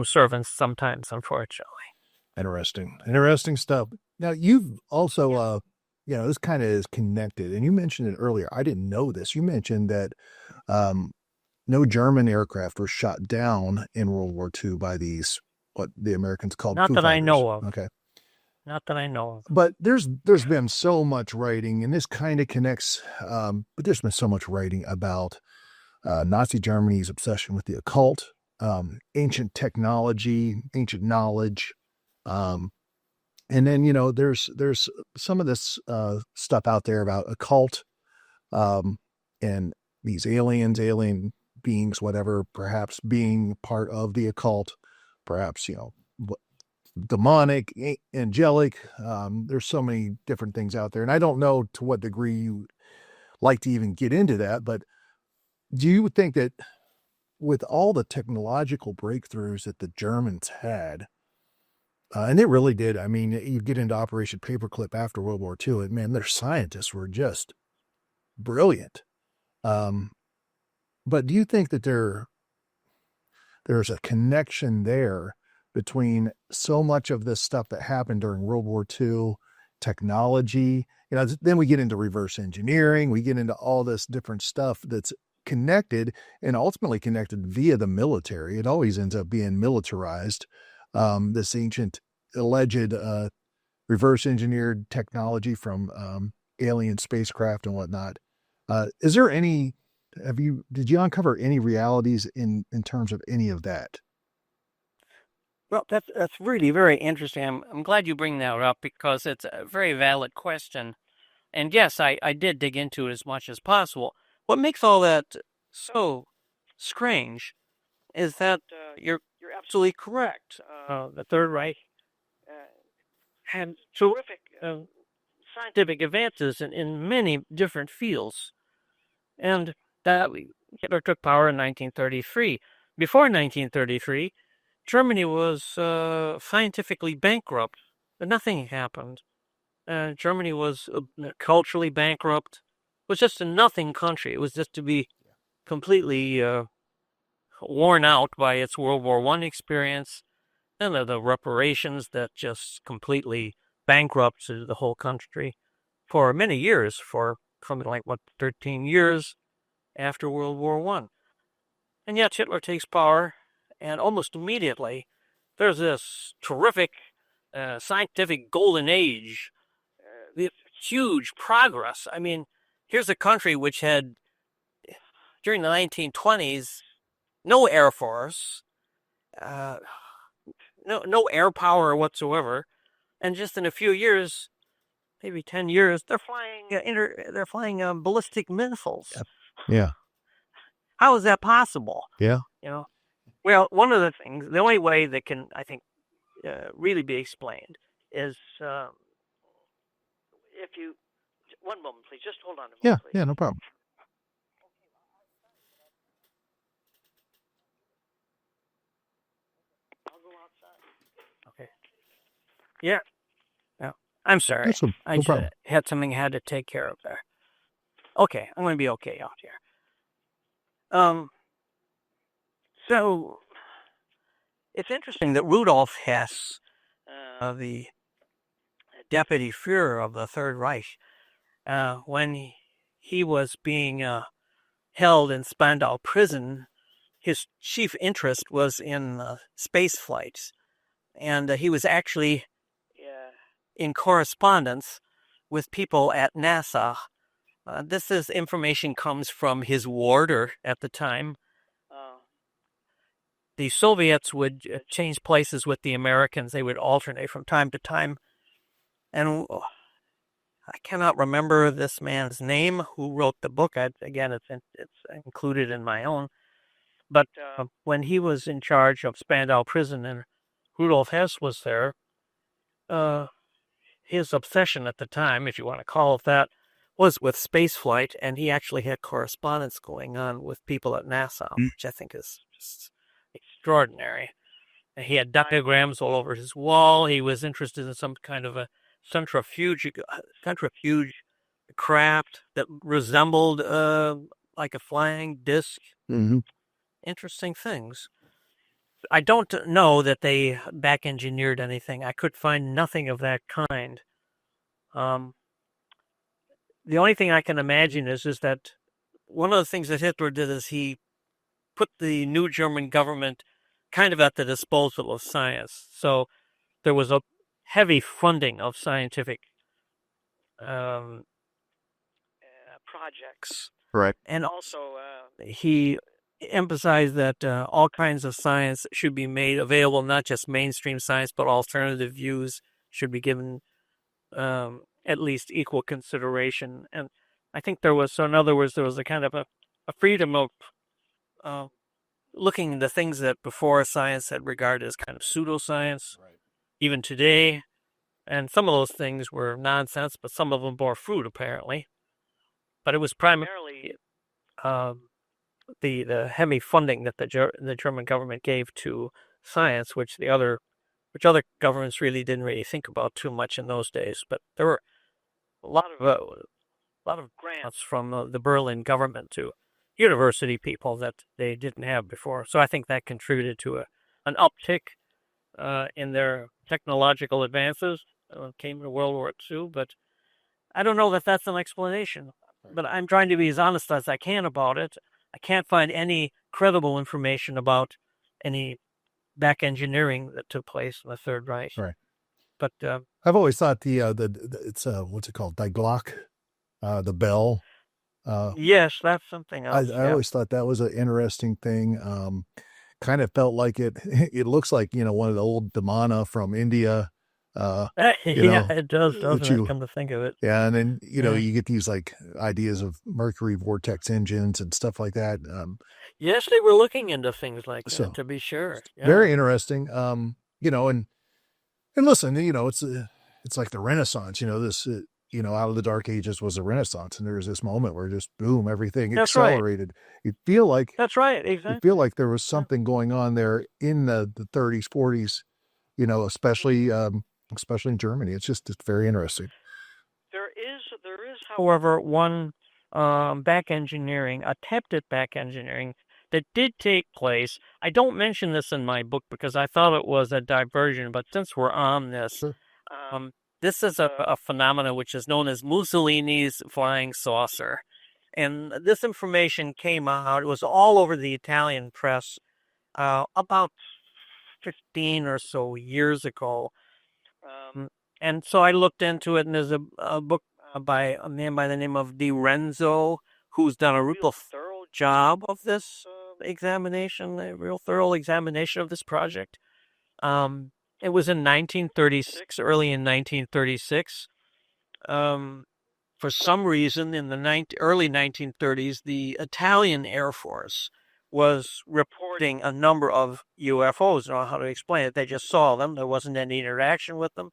Speaker 3: servants sometimes, unfortunately.
Speaker 2: Interesting stuff. Now, you've also, this kind of is connected, and you mentioned it earlier. I didn't know this. You mentioned that no German aircraft were shot down in World War II by these, what the Americans called
Speaker 3: Not
Speaker 2: Foo
Speaker 3: that
Speaker 2: Fighters.
Speaker 3: I know of.
Speaker 2: Okay.
Speaker 3: Not that I know of.
Speaker 2: But there's been so much writing, and this kind of connects, but there's been so much writing about Nazi Germany's obsession with the occult, ancient technology, ancient knowledge. And then, there's some of this stuff out there about occult and these alien beings, whatever, perhaps being part of the occult, perhaps, demonic, angelic. There's so many different things out there. And I don't know to what degree you like to even get into that, but do you think that with all the technological breakthroughs that the Germans had, and it really did. I mean, you get into Operation Paperclip after World War II, and man, their scientists were just brilliant. But do you think that there's a connection there between so much of this stuff that happened during World War II, technology? Then we get into reverse engineering, we get into all this different stuff that's connected and ultimately connected via the military. It always ends up being militarized. This ancient alleged reverse engineered technology from alien spacecraft and whatnot. Is there any, did you uncover any realities in terms of any of that?
Speaker 3: Well, that's really very interesting. I'm glad you bring that up because it's a very valid question. And yes, I did dig into it as much as possible. What makes all that so strange is that you're absolutely correct. The Third Reich had terrific scientific advances in many different fields, and that Hitler took power in 1933. Before 1933, Germany was scientifically bankrupt. Nothing happened. Germany was culturally bankrupt. It was just a nothing country. It was just to be completely worn out by its World War I experience and the reparations that just completely bankrupted the whole country for many years, for something like, 13 years after World War I. And yet Hitler takes power, and almost immediately there's this terrific scientific golden age, this huge progress. I mean, here's a country which had, during the 1920s, no air force, no air power whatsoever, and just in a few years, maybe 10 years, they're flying ballistic missiles.
Speaker 2: Yeah.
Speaker 3: How is that possible?
Speaker 2: Yeah.
Speaker 3: Well, one of the things, the only way that can, I think, really be explained is if you, one moment, please, just hold on a moment, please.
Speaker 2: Yeah, no problem.
Speaker 3: I'll go outside. Okay. Yeah. No, I'm sorry.
Speaker 2: No
Speaker 3: I just
Speaker 2: problem.
Speaker 3: had something I had to take care of there. Okay, I'm going to be okay out here. So it's interesting that Rudolf Hess, the deputy Führer of the Third Reich, when he was being held in Spandau prison, his chief interest was in space flights, and he was actually in correspondence with people at NASA. Information comes from his warder at the time. The Soviets would change places with the Americans. They would alternate from time to time. And I cannot remember this man's name who wrote the book. Again, it's included in my own. But when he was in charge of Spandau prison and Rudolf Hess was there, his obsession at the time, if you want to call it that, was with spaceflight, and he actually had correspondence going on with people at NASA, which I think is just extraordinary. And he had diagrams all over his wall. He was interested in some kind of a centrifuge craft that resembled like a flying disc.
Speaker 2: Mm-hmm.
Speaker 3: Interesting things. I don't know that they back engineered anything. I could find nothing of that kind. The only thing I can imagine is that one of the things that Hitler did is he put the new German government kind of at the disposal of science. So there was a heavy funding of scientific projects.
Speaker 2: Right.
Speaker 3: And also he emphasized that all kinds of science should be made available, not just mainstream science, but alternative views should be given at least equal consideration. And I think there was, so in other words, there was a kind of a freedom of looking into things that before science had regarded as kind of pseudoscience,
Speaker 2: Right.
Speaker 3: even today. And some of those things were nonsense, but some of them bore fruit, apparently. But it was primarily the heavy funding that the German government gave to science, which other governments really didn't really think about too much in those days. But there were a lot of grants from the Berlin government to university people that they didn't have before. So I think that contributed to an uptick in their technological advances when it came to World War II. But I don't know that that's an explanation.
Speaker 2: Right.
Speaker 3: But I'm trying to be as honest as I can about it. I can't find any credible information about any back engineering that took place in the Third Reich.
Speaker 2: Right.
Speaker 3: But
Speaker 2: I've always thought the it's what's it called? Die Glock, the bell.
Speaker 3: Yes, that's something else.
Speaker 2: I always thought that was an interesting thing. Kind of felt like it. It looks like one of the old Damana from India.
Speaker 3: It does, doesn't it? Come to think of it.
Speaker 2: Yeah, and then you get these like ideas of mercury vortex engines and stuff like that.
Speaker 3: Yes, they were looking into things like that, to be sure. Yeah.
Speaker 2: Very interesting. And listen, it's like the Renaissance. This out of the Dark Ages was a Renaissance, and there was this moment where just boom, everything accelerated. Right. You feel like
Speaker 3: that's right, exactly.
Speaker 2: You feel like there was something going on there in the 30s, 40s. Especially in Germany. It's very interesting.
Speaker 3: There is, however, one attempted back engineering that did take place. I don't mention this in my book because I thought it was a diversion, but since we're on this,
Speaker 2: sure.
Speaker 3: This is a phenomenon which is known as Mussolini's flying saucer. And this information came out, it was all over the Italian press about 15 or so years ago. And so I looked into it, and there's a book by a man by the name of Di Renzo, who's done a real thorough job of this examination, a real thorough examination of this project. It was in 1936, early in 1936. For some reason, in the early 1930s, the Italian Air Force was reporting a number of UFOs. I don't know how to explain it. They just saw them. There wasn't any interaction with them.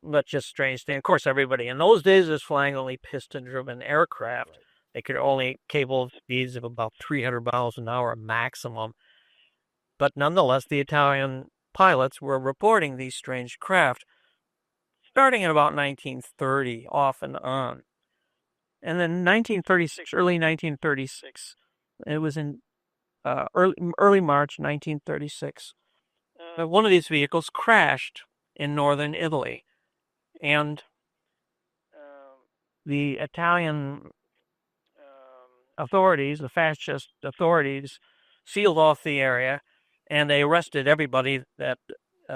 Speaker 3: But just strange thing. Of course, everybody in those days was flying only piston-driven aircraft. Right. They could only cable speeds of about 300 miles an hour maximum. But nonetheless, the Italian pilots were reporting these strange craft starting in about 1930, off and on. And then early 1936, it was in early March 1936, one of these vehicles crashed in northern Italy. And the Italian authorities, the fascist authorities, sealed off the area, and they arrested everybody that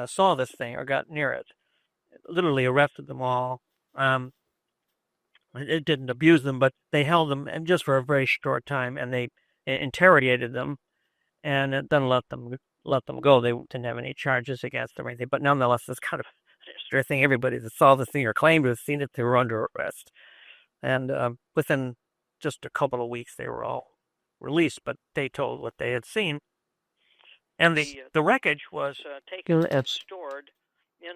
Speaker 3: saw this thing or got near it. Literally arrested them all. It didn't abuse them, but they held them and just for a very short time, and they interrogated them, and then let them go. They didn't have any charges against them or anything, but nonetheless, it's kind of I think everybody that saw the thing or claimed to have seen it, they were under arrest. And within just a couple of weeks, they were all released, but they told what they had seen. And the wreckage was taken and stored in,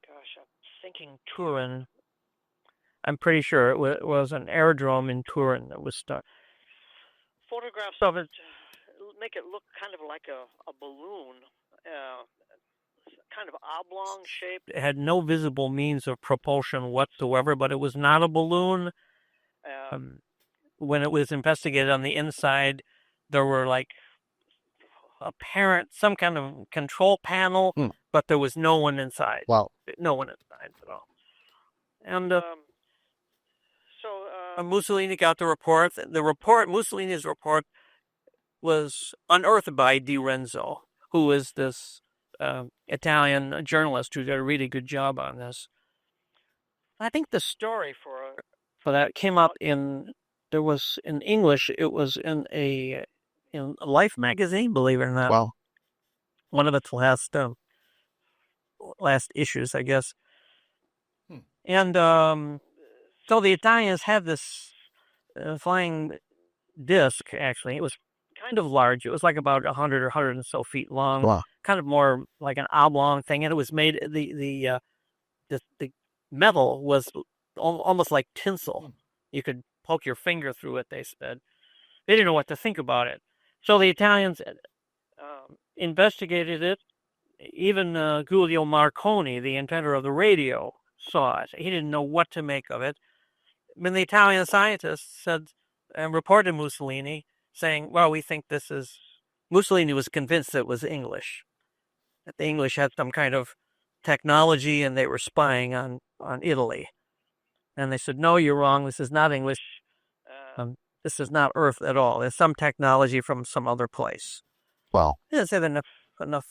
Speaker 3: I'm thinking Turin. I'm pretty sure it was an aerodrome in Turin that was stuck. Photographs of it make it look kind of like a balloon. Kind of oblong shape. It had no visible means of propulsion whatsoever, but it was not a balloon. When it was investigated on the inside, there were like some kind of control panel, but there was no one inside.
Speaker 2: Wow.
Speaker 3: No one inside at all. And so Mussolini got the report. Mussolini's report was unearthed by Di Renzo, who is this Italian journalist who did a really good job on this. I think the story for that came up in English. It was in Life magazine, believe it or not.
Speaker 2: Wow.
Speaker 3: One of its last issues, I guess. And so the Italians had this flying disc. Actually, it was kind of large. It was like about 100 or 100 and so feet long.
Speaker 2: Wow.
Speaker 3: Kind of more like an oblong thing, and it was made the metal was almost like tinsel. You could poke your finger through it. They said they didn't know what to think about it, so the Italians investigated it. Even Giulio Marconi, the inventor of the radio, saw it. He didn't know what to make of it. When the Italian scientists said and reported Mussolini, saying, "Well, we think this is." Mussolini was convinced it was English. That the English had some kind of technology and they were spying on Italy. And they said, "No, you're wrong. This is not English. This is not Earth at all. There's some technology from some other place."
Speaker 2: Wow.
Speaker 3: They didn't have enough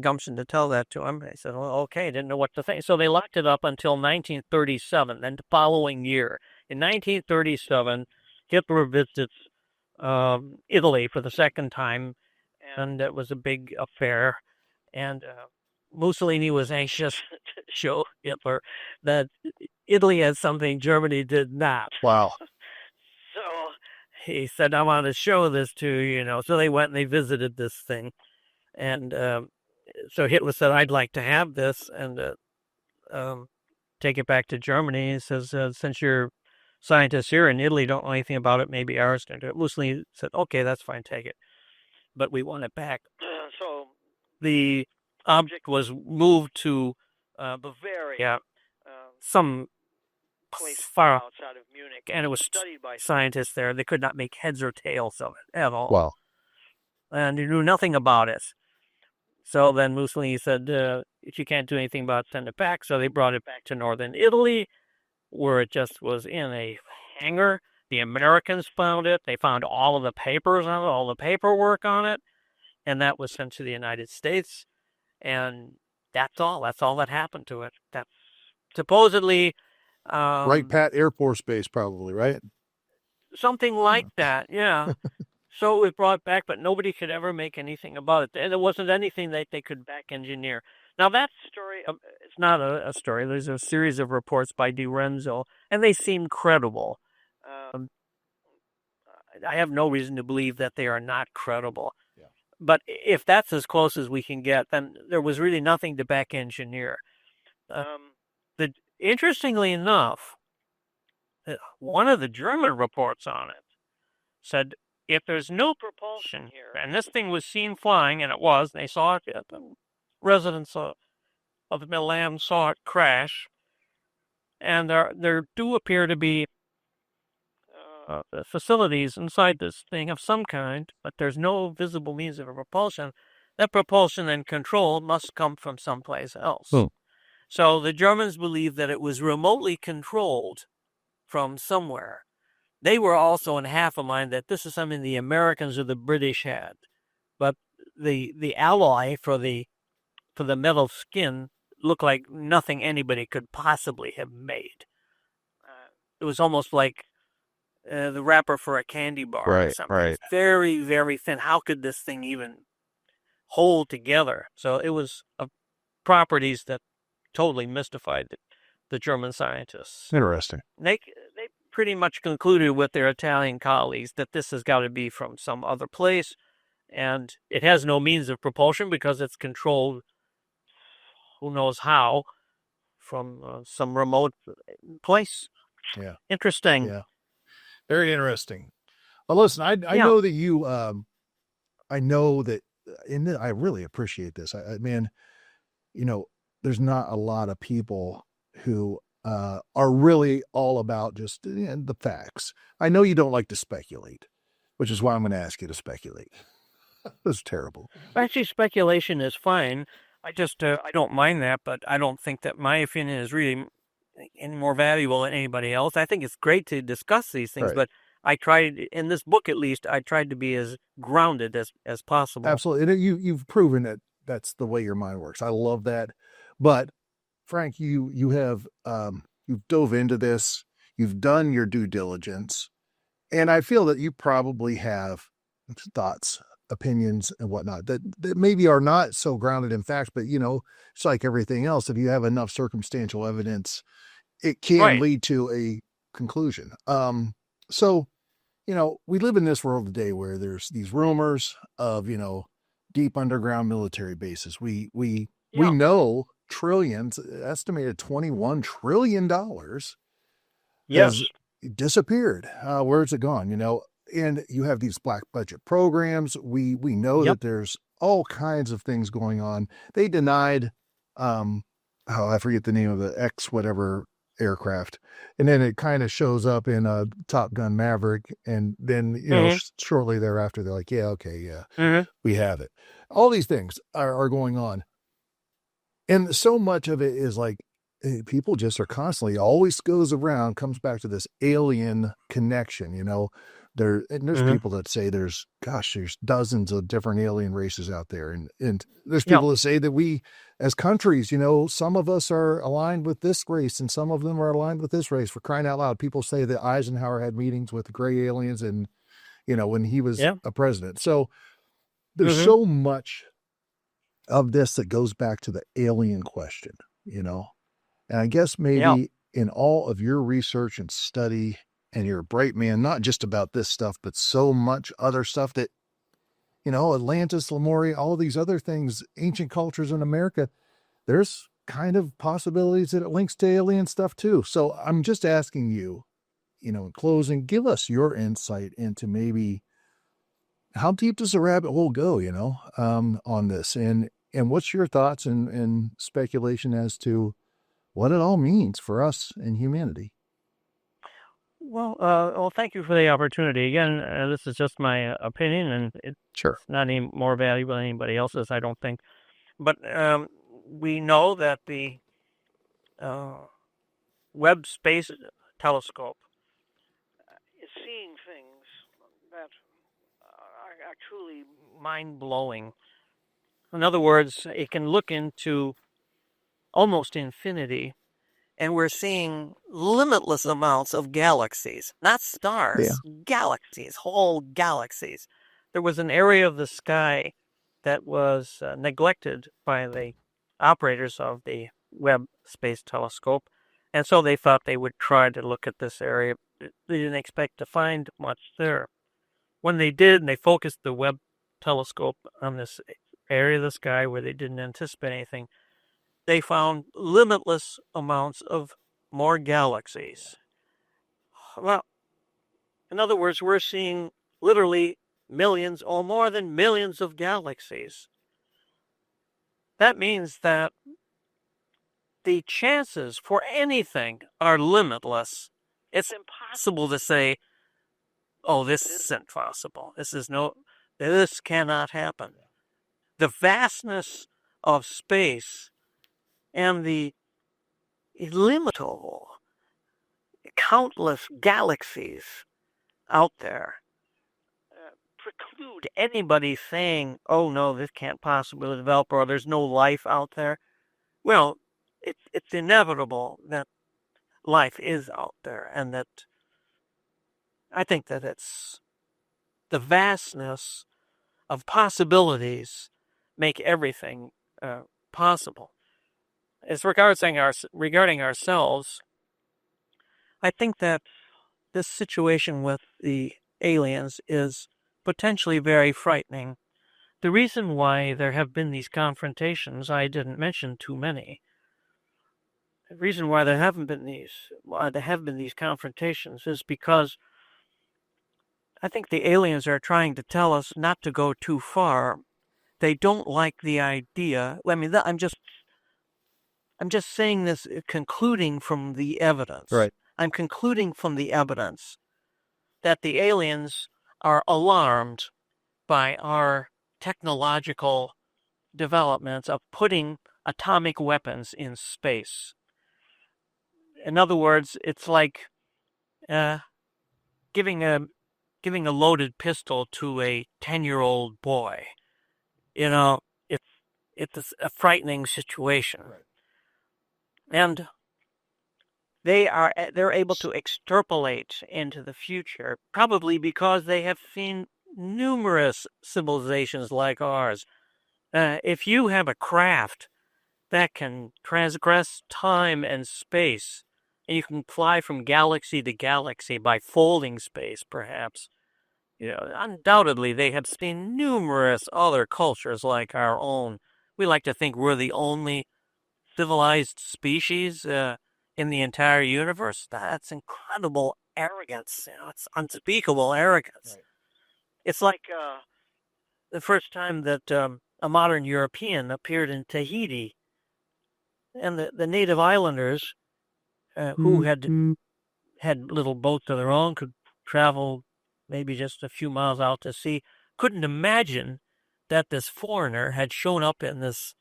Speaker 3: gumption to tell that to him. They said, "Well, okay," didn't know what to think. So they locked it up until 1937. Then the following year, in 1937, Hitler visits Italy for the second time, and it was a big affair. And Mussolini was anxious to show Hitler that Italy had something Germany did not.
Speaker 2: Wow.
Speaker 3: So he said, "I want to show this to you." So they went and they visited this thing. And so Hitler said, "I'd like to have this and take it back to Germany." He says, "Since your scientists here in Italy don't know anything about it, maybe ours can do it." Mussolini said, "Okay, that's fine, take it. But we want it back." So the object was moved to Bavaria, some place far outside of Munich, and it was studied by scientists there. They could not make heads or tails of it at all.
Speaker 2: Wow.
Speaker 3: And they knew nothing about it. So then Mussolini said, "If you can't do anything about it, send it back." So they brought it back to northern Italy, where it just was in a hangar. The Americans found it. They found all of the papers on it, all the paperwork on it, and that was sent to the United States. And that's all. That's all that happened to it. That supposedly...
Speaker 2: Wright Pat Air Force Base, probably, right?
Speaker 3: Something like that, yeah. So it was brought back, but nobody could ever make anything about it. And there wasn't anything that they could back engineer. Now, that story, it's not a story. There's a series of reports by Di Renzo, and they seem credible. I have no reason to believe that they are not credible.
Speaker 2: Yeah.
Speaker 3: But if that's as close as we can get, then there was really nothing to back engineer. Interestingly enough, one of the German reports on it said, if there's no propulsion here, and this thing was seen flying, and it was, and they saw it, the residents of Milan saw it crash, and there do appear to be facilities inside this thing of some kind, but there's no visible means of propulsion. That propulsion and control must come from someplace else.
Speaker 2: Oh.
Speaker 3: So the Germans believed that it was remotely controlled from somewhere. They were also in half a mind that this is something the Americans or the British had, but the alloy for the metal skin looked like nothing anybody could possibly have made. It was almost like the wrapper for a candy bar or something.
Speaker 2: Right.
Speaker 3: It's very, very thin. How could this thing even hold together? So it was properties that totally mystified the German scientists.
Speaker 2: Interesting.
Speaker 3: They pretty much concluded with their Italian colleagues that this has got to be from some other place, and it has no means of propulsion because it's controlled, who knows how, from some remote place.
Speaker 2: Yeah.
Speaker 3: Interesting.
Speaker 2: Yeah. Very interesting. Well, listen, I know that you, I know that, and I really appreciate this. Man, there's not a lot of people who are really all about just the facts. I know you don't like to speculate, which is why I'm going to ask you to speculate. That's terrible.
Speaker 3: Actually, speculation is fine. I just, I don't mind that, but I don't think that my opinion is really any more valuable than anybody else. I think it's great to discuss these things, but I tried, in this book at least, I tried to be as grounded as possible.
Speaker 2: Absolutely. And you've proven that that's the way your mind works. I love that. But Frank, you have, you've dove into this, you've done your due diligence, and I feel that you probably have thoughts, opinions, and whatnot that maybe are not so grounded in facts, but it's like everything else. If you have enough circumstantial evidence, it can lead to a conclusion. So we live in this world today where there's these rumors of, deep underground military bases. We
Speaker 3: Yeah.
Speaker 2: know trillions, estimated $21 trillion
Speaker 3: Yes.
Speaker 2: has disappeared. Where's it gone? And you have these black budget programs. We know
Speaker 3: Yep.
Speaker 2: that there's all kinds of things going on. They denied, I forget the name of the X whatever aircraft, and then it kind of shows up in Top Gun Maverick, and then shortly thereafter they're like, yeah, okay, yeah, we have it. All these things are going on, and so much of it is like people just are constantly always comes back to this alien connection. There's people that say there's dozens of different alien races out there. And there's people that say that we, as countries, some of us are aligned with this race and some of them are aligned with this race. For crying out loud, people say that Eisenhower had meetings with the gray aliens and, when he was a president. So there's so much of this that goes back to the alien question, and I guess maybe in all of your research and study, and you're a bright man, not just about this stuff, but so much other stuff that, Atlantis, Lemuria, all these other things, ancient cultures in America, there's kind of possibilities that it links to alien stuff too. So I'm just asking you, in closing, give us your insight into maybe how deep does the rabbit hole go, on this, and what's your thoughts and speculation as to what it all means for us and humanity?
Speaker 3: Well, thank you for the opportunity. Again, this is just my opinion, and it's not any more valuable than anybody else's, I don't think. But we know that the Webb Space Telescope is seeing things that are truly mind-blowing. In other words, it can look into almost infinity, and we're seeing limitless amounts of galaxies, not stars, galaxies, whole galaxies. There was an area of the sky that was neglected by the operators of the Webb Space Telescope, and so they thought they would try to look at this area. They didn't expect to find much there. When they did, and they focused the Webb Telescope on this area of the sky where they didn't anticipate anything, they found limitless amounts of more galaxies. Well, in other words, we're seeing literally millions or more than millions of galaxies. That means that the chances for anything are limitless. It's impossible to say, oh, this isn't possible. This cannot happen. The vastness of space and the illimitable, countless galaxies out there preclude anybody saying, oh, no, this can't possibly develop, or there's no life out there. Well, it's inevitable that life is out there, and that I think that it's the vastness of possibilities make everything possible. As regarding ourselves, I think that this situation with the aliens is potentially very frightening. The reason why there have been these confrontations, I didn't mention too many. The reason why there have been these confrontations is because I think the aliens are trying to tell us not to go too far. They don't like the idea. I mean, I'm just saying this, concluding from the evidence.
Speaker 2: Right.
Speaker 3: I'm concluding from the evidence that the aliens are alarmed by our technological developments of putting atomic weapons in space. In other words, it's like giving a loaded pistol to a 10-year-old boy. It's a frightening situation. Right. And they're able to extrapolate into the future, probably because they have seen numerous civilizations like ours. If you have a craft that can transgress time and space and you can fly from galaxy to galaxy by folding space, perhaps. Undoubtedly, they have seen numerous other cultures like our own. We like to think we're the only civilized species in the entire universe. That's incredible arrogance. It's unspeakable arrogance.
Speaker 2: Right.
Speaker 3: It's like the first time that a modern European appeared in Tahiti, and the native islanders who had little boats of their own, could travel maybe just a few miles out to sea, couldn't imagine that this foreigner had shown up in this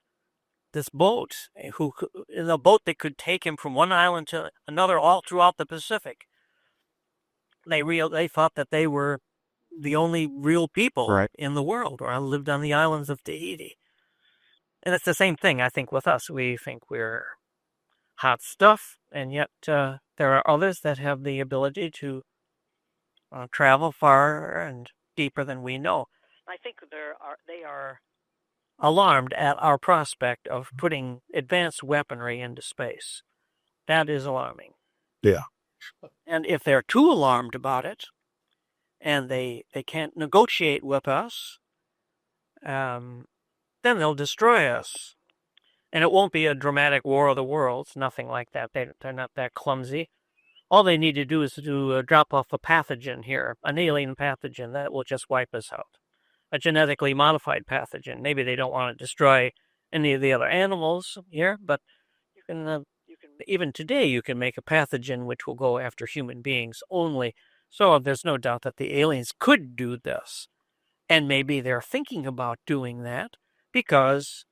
Speaker 3: boat, in a boat that could take him from one island to another all throughout the Pacific. They thought that they were the only real people in the world, or lived on the islands of Tahiti. And it's the same thing, I think, with us. We think we're hot stuff, and yet there are others that have the ability to travel far and deeper than we know. I think they are alarmed at our prospect of putting advanced weaponry into space. That is alarming.
Speaker 2: Yeah.
Speaker 3: And if they're too alarmed about it, and they can't negotiate with us, then they'll destroy us. And it won't be a dramatic war of the worlds, nothing like that. They're not that clumsy. All they need to do is to drop off a pathogen here, an alien pathogen that will just wipe us out. A genetically modified pathogen. Maybe they don't want to destroy any of the other animals here, but you can even today you can make a pathogen which will go after human beings only. So there's no doubt that the aliens could do this. And maybe they're thinking about doing that because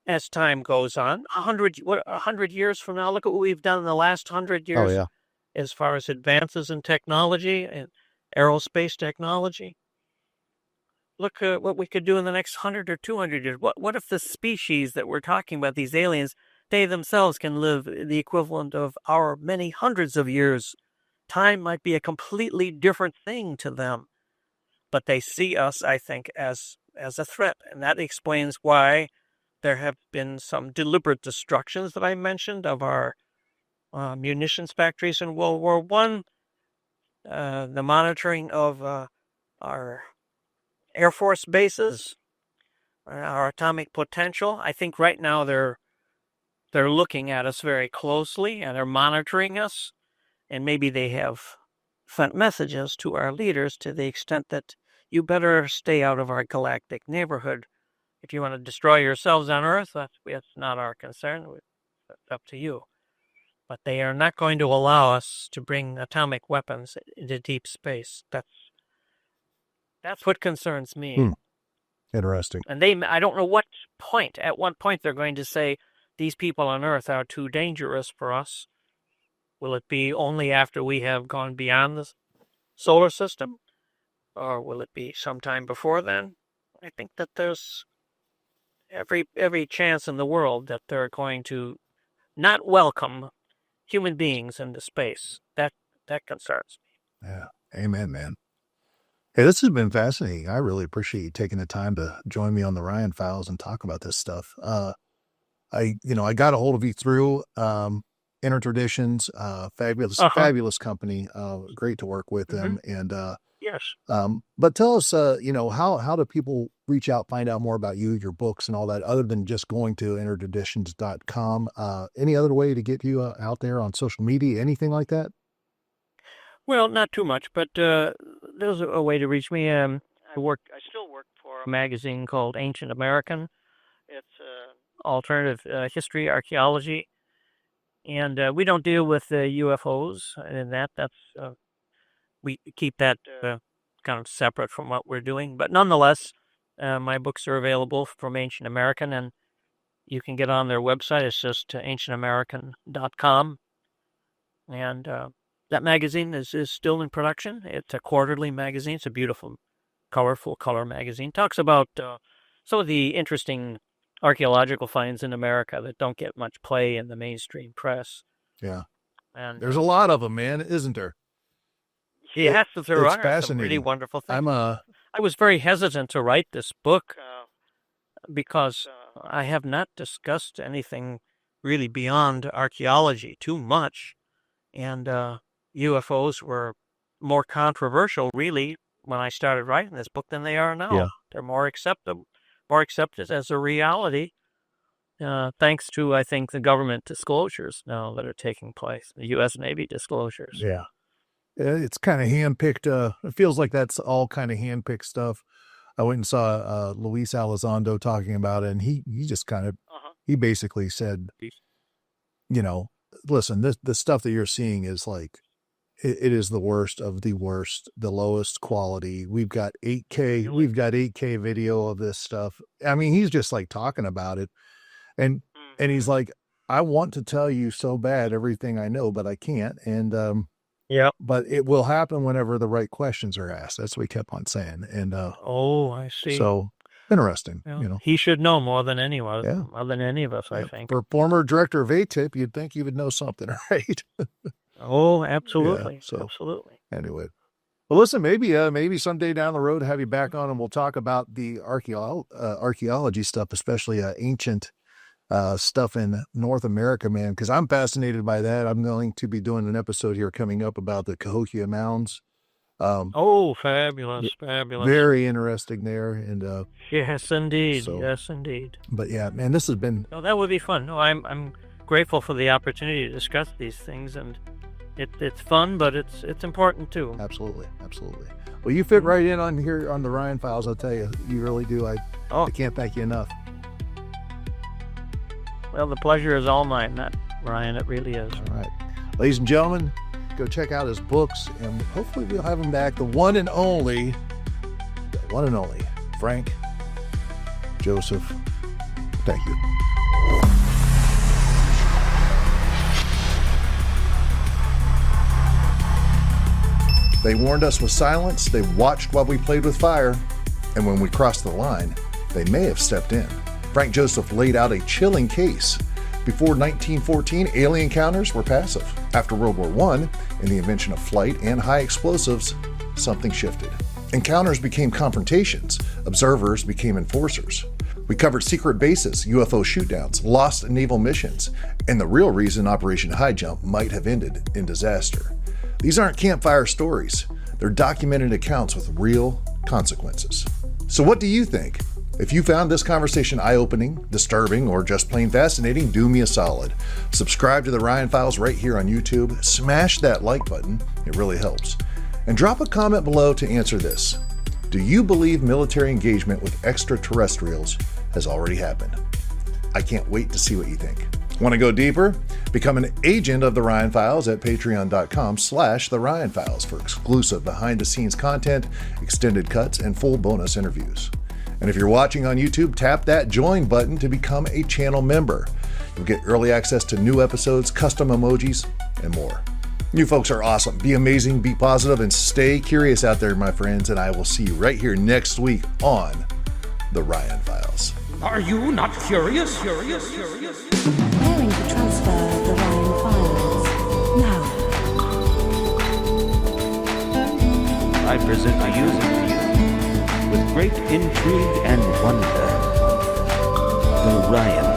Speaker 3: as time goes on, 100 years from now, look at what we've done in the last 100 years.
Speaker 2: Oh, yeah.
Speaker 3: As far as advances in technology and aerospace technology. Look at what we could do in the next 100 or 200 years. What if the species that we're talking about, these aliens, they themselves can live the equivalent of our many hundreds of years? Time might be a completely different thing to them. But they see us, I think, as a threat. And that explains why there have been some deliberate destructions that I mentioned of our munitions factories in World War I, the monitoring of our Air Force bases, our atomic potential. I think right now they're looking at us very closely and they're monitoring us, and maybe they have sent messages to our leaders to the extent that you better stay out of our galactic neighborhood. If you want to destroy yourselves on Earth, that's not our concern. It's up to you. But they are not going to allow us to bring atomic weapons into deep space. That's what concerns me.
Speaker 2: Interesting.
Speaker 3: And I don't know at what point they're going to say these people on Earth are too dangerous for us. Will it be only after we have gone beyond the solar system? Or will it be sometime before then? I think that there's every chance in the world that they're going to not welcome human beings into space. That concerns me.
Speaker 2: Yeah. Amen, man. Hey, this has been fascinating. I really appreciate you taking the time to join me on the Ryan Files and talk about this stuff. I got a hold of you through Intertraditions, fabulous company. Great to work with them. And
Speaker 3: yes.
Speaker 2: But tell us, how do people reach out, find out more about you, your books and all that, other than just going to intertraditions.com? Any other way to get you out there on social media, anything like that?
Speaker 3: Well, not too much, but there's a way to reach me. I still work for a magazine called Ancient American. It's alternative history, archaeology, and we don't deal with UFOs and that's we keep that kind of separate from what we're doing. But nonetheless, my books are available from Ancient American, and you can get on their website. It's just ancientamerican.com, and that magazine is still in production. It's a quarterly magazine. It's a beautiful, colorful color magazine. Talks about some of the interesting archaeological finds in America that don't get much play in the mainstream press.
Speaker 2: Yeah.
Speaker 3: And
Speaker 2: there's a lot of them, man, isn't there?
Speaker 3: Yes, there
Speaker 2: it's
Speaker 3: are
Speaker 2: fascinating.
Speaker 3: some really wonderful things.
Speaker 2: I
Speaker 3: was very hesitant to write this book because I have not discussed anything really beyond archaeology too much. And UFOs were more controversial, really, when I started writing this book than they are now.
Speaker 2: Yeah.
Speaker 3: They're more accepted as a reality, thanks to, I think, the government disclosures now that are taking place, the U.S. Navy disclosures.
Speaker 2: Yeah. It's kind of handpicked. It feels like that's all kind of handpicked stuff. I went and saw Luis Elizondo talking about it, and he just kind of, he basically said, you know, listen, the stuff that you're seeing is like, it is the worst of the worst, the lowest quality. We've got 8K video of this stuff. I mean, he's just like talking about it. And he's like, I want to tell you so bad everything I know, but I can't. And,
Speaker 3: yeah,
Speaker 2: but it will happen whenever the right questions are asked. That's what he kept on saying. And,
Speaker 3: I see.
Speaker 2: So interesting, you know.
Speaker 3: He should know more than anyone,
Speaker 2: Yeah.
Speaker 3: more than any of us, I think.
Speaker 2: For former director of ATIP, you'd think you would know something, right?
Speaker 3: Oh, absolutely.
Speaker 2: Yeah, so-
Speaker 3: Absolutely.
Speaker 2: Anyway. Well, listen, maybe someday down the road, have you back on and we'll talk about the archaeology stuff, especially ancient stuff in North America, man, because I'm fascinated by that. I'm going to be doing an episode here coming up about the Cahokia Mounds.
Speaker 3: Fabulous, fabulous.
Speaker 2: Very interesting there. And
Speaker 3: yes, indeed.
Speaker 2: so-
Speaker 3: Yes, indeed.
Speaker 2: but yeah, man, this has been
Speaker 3: No, that would be fun. No, I'm grateful for the opportunity to discuss these things, and it's fun, but it's important too.
Speaker 2: absolutely. Well, you fit right in on here on the Ryan Files. I'll tell you, you really do. I can't thank you enough.
Speaker 3: Well, the pleasure is all mine, not Ryan. It really is.
Speaker 2: All right, ladies and gentlemen, go check out his books, and hopefully we'll have him back. The one and only Frank Joseph. Thank you. They warned us with silence, they watched while we played with fire, and when we crossed the line, they may have stepped in. Frank Joseph laid out a chilling case. Before 1914, alien encounters were passive. After World War I and the invention of flight and high explosives, something shifted. Encounters became confrontations. Observers became enforcers. We covered secret bases, UFO shootdowns, lost naval missions, and the real reason Operation Highjump might have ended in disaster. These aren't campfire stories. They're documented accounts with real consequences. So what do you think? If you found this conversation eye-opening, disturbing, or just plain fascinating, do me a solid. Subscribe to the Ryan Files right here on YouTube. Smash that like button. It really helps. And drop a comment below to answer this. Do you believe military engagement with extraterrestrials has already happened? I can't wait to see what you think. Want to go deeper? Become an agent of the Ryan Files at patreon.com/The Ryan Files for exclusive behind-the-scenes content, extended cuts, and full bonus interviews. And if you're watching on YouTube, tap that join button to become a channel member. You'll get early access to new episodes, custom emojis, and more. You folks are awesome. Be amazing, be positive, and stay curious out there, my friends. And I will see you right here next week on The Ryan Files.
Speaker 4: Are you not curious?
Speaker 5: Preparing to transfer the Ryan Files. Now.
Speaker 4: I present to you, with great intrigue and wonder, the Ryan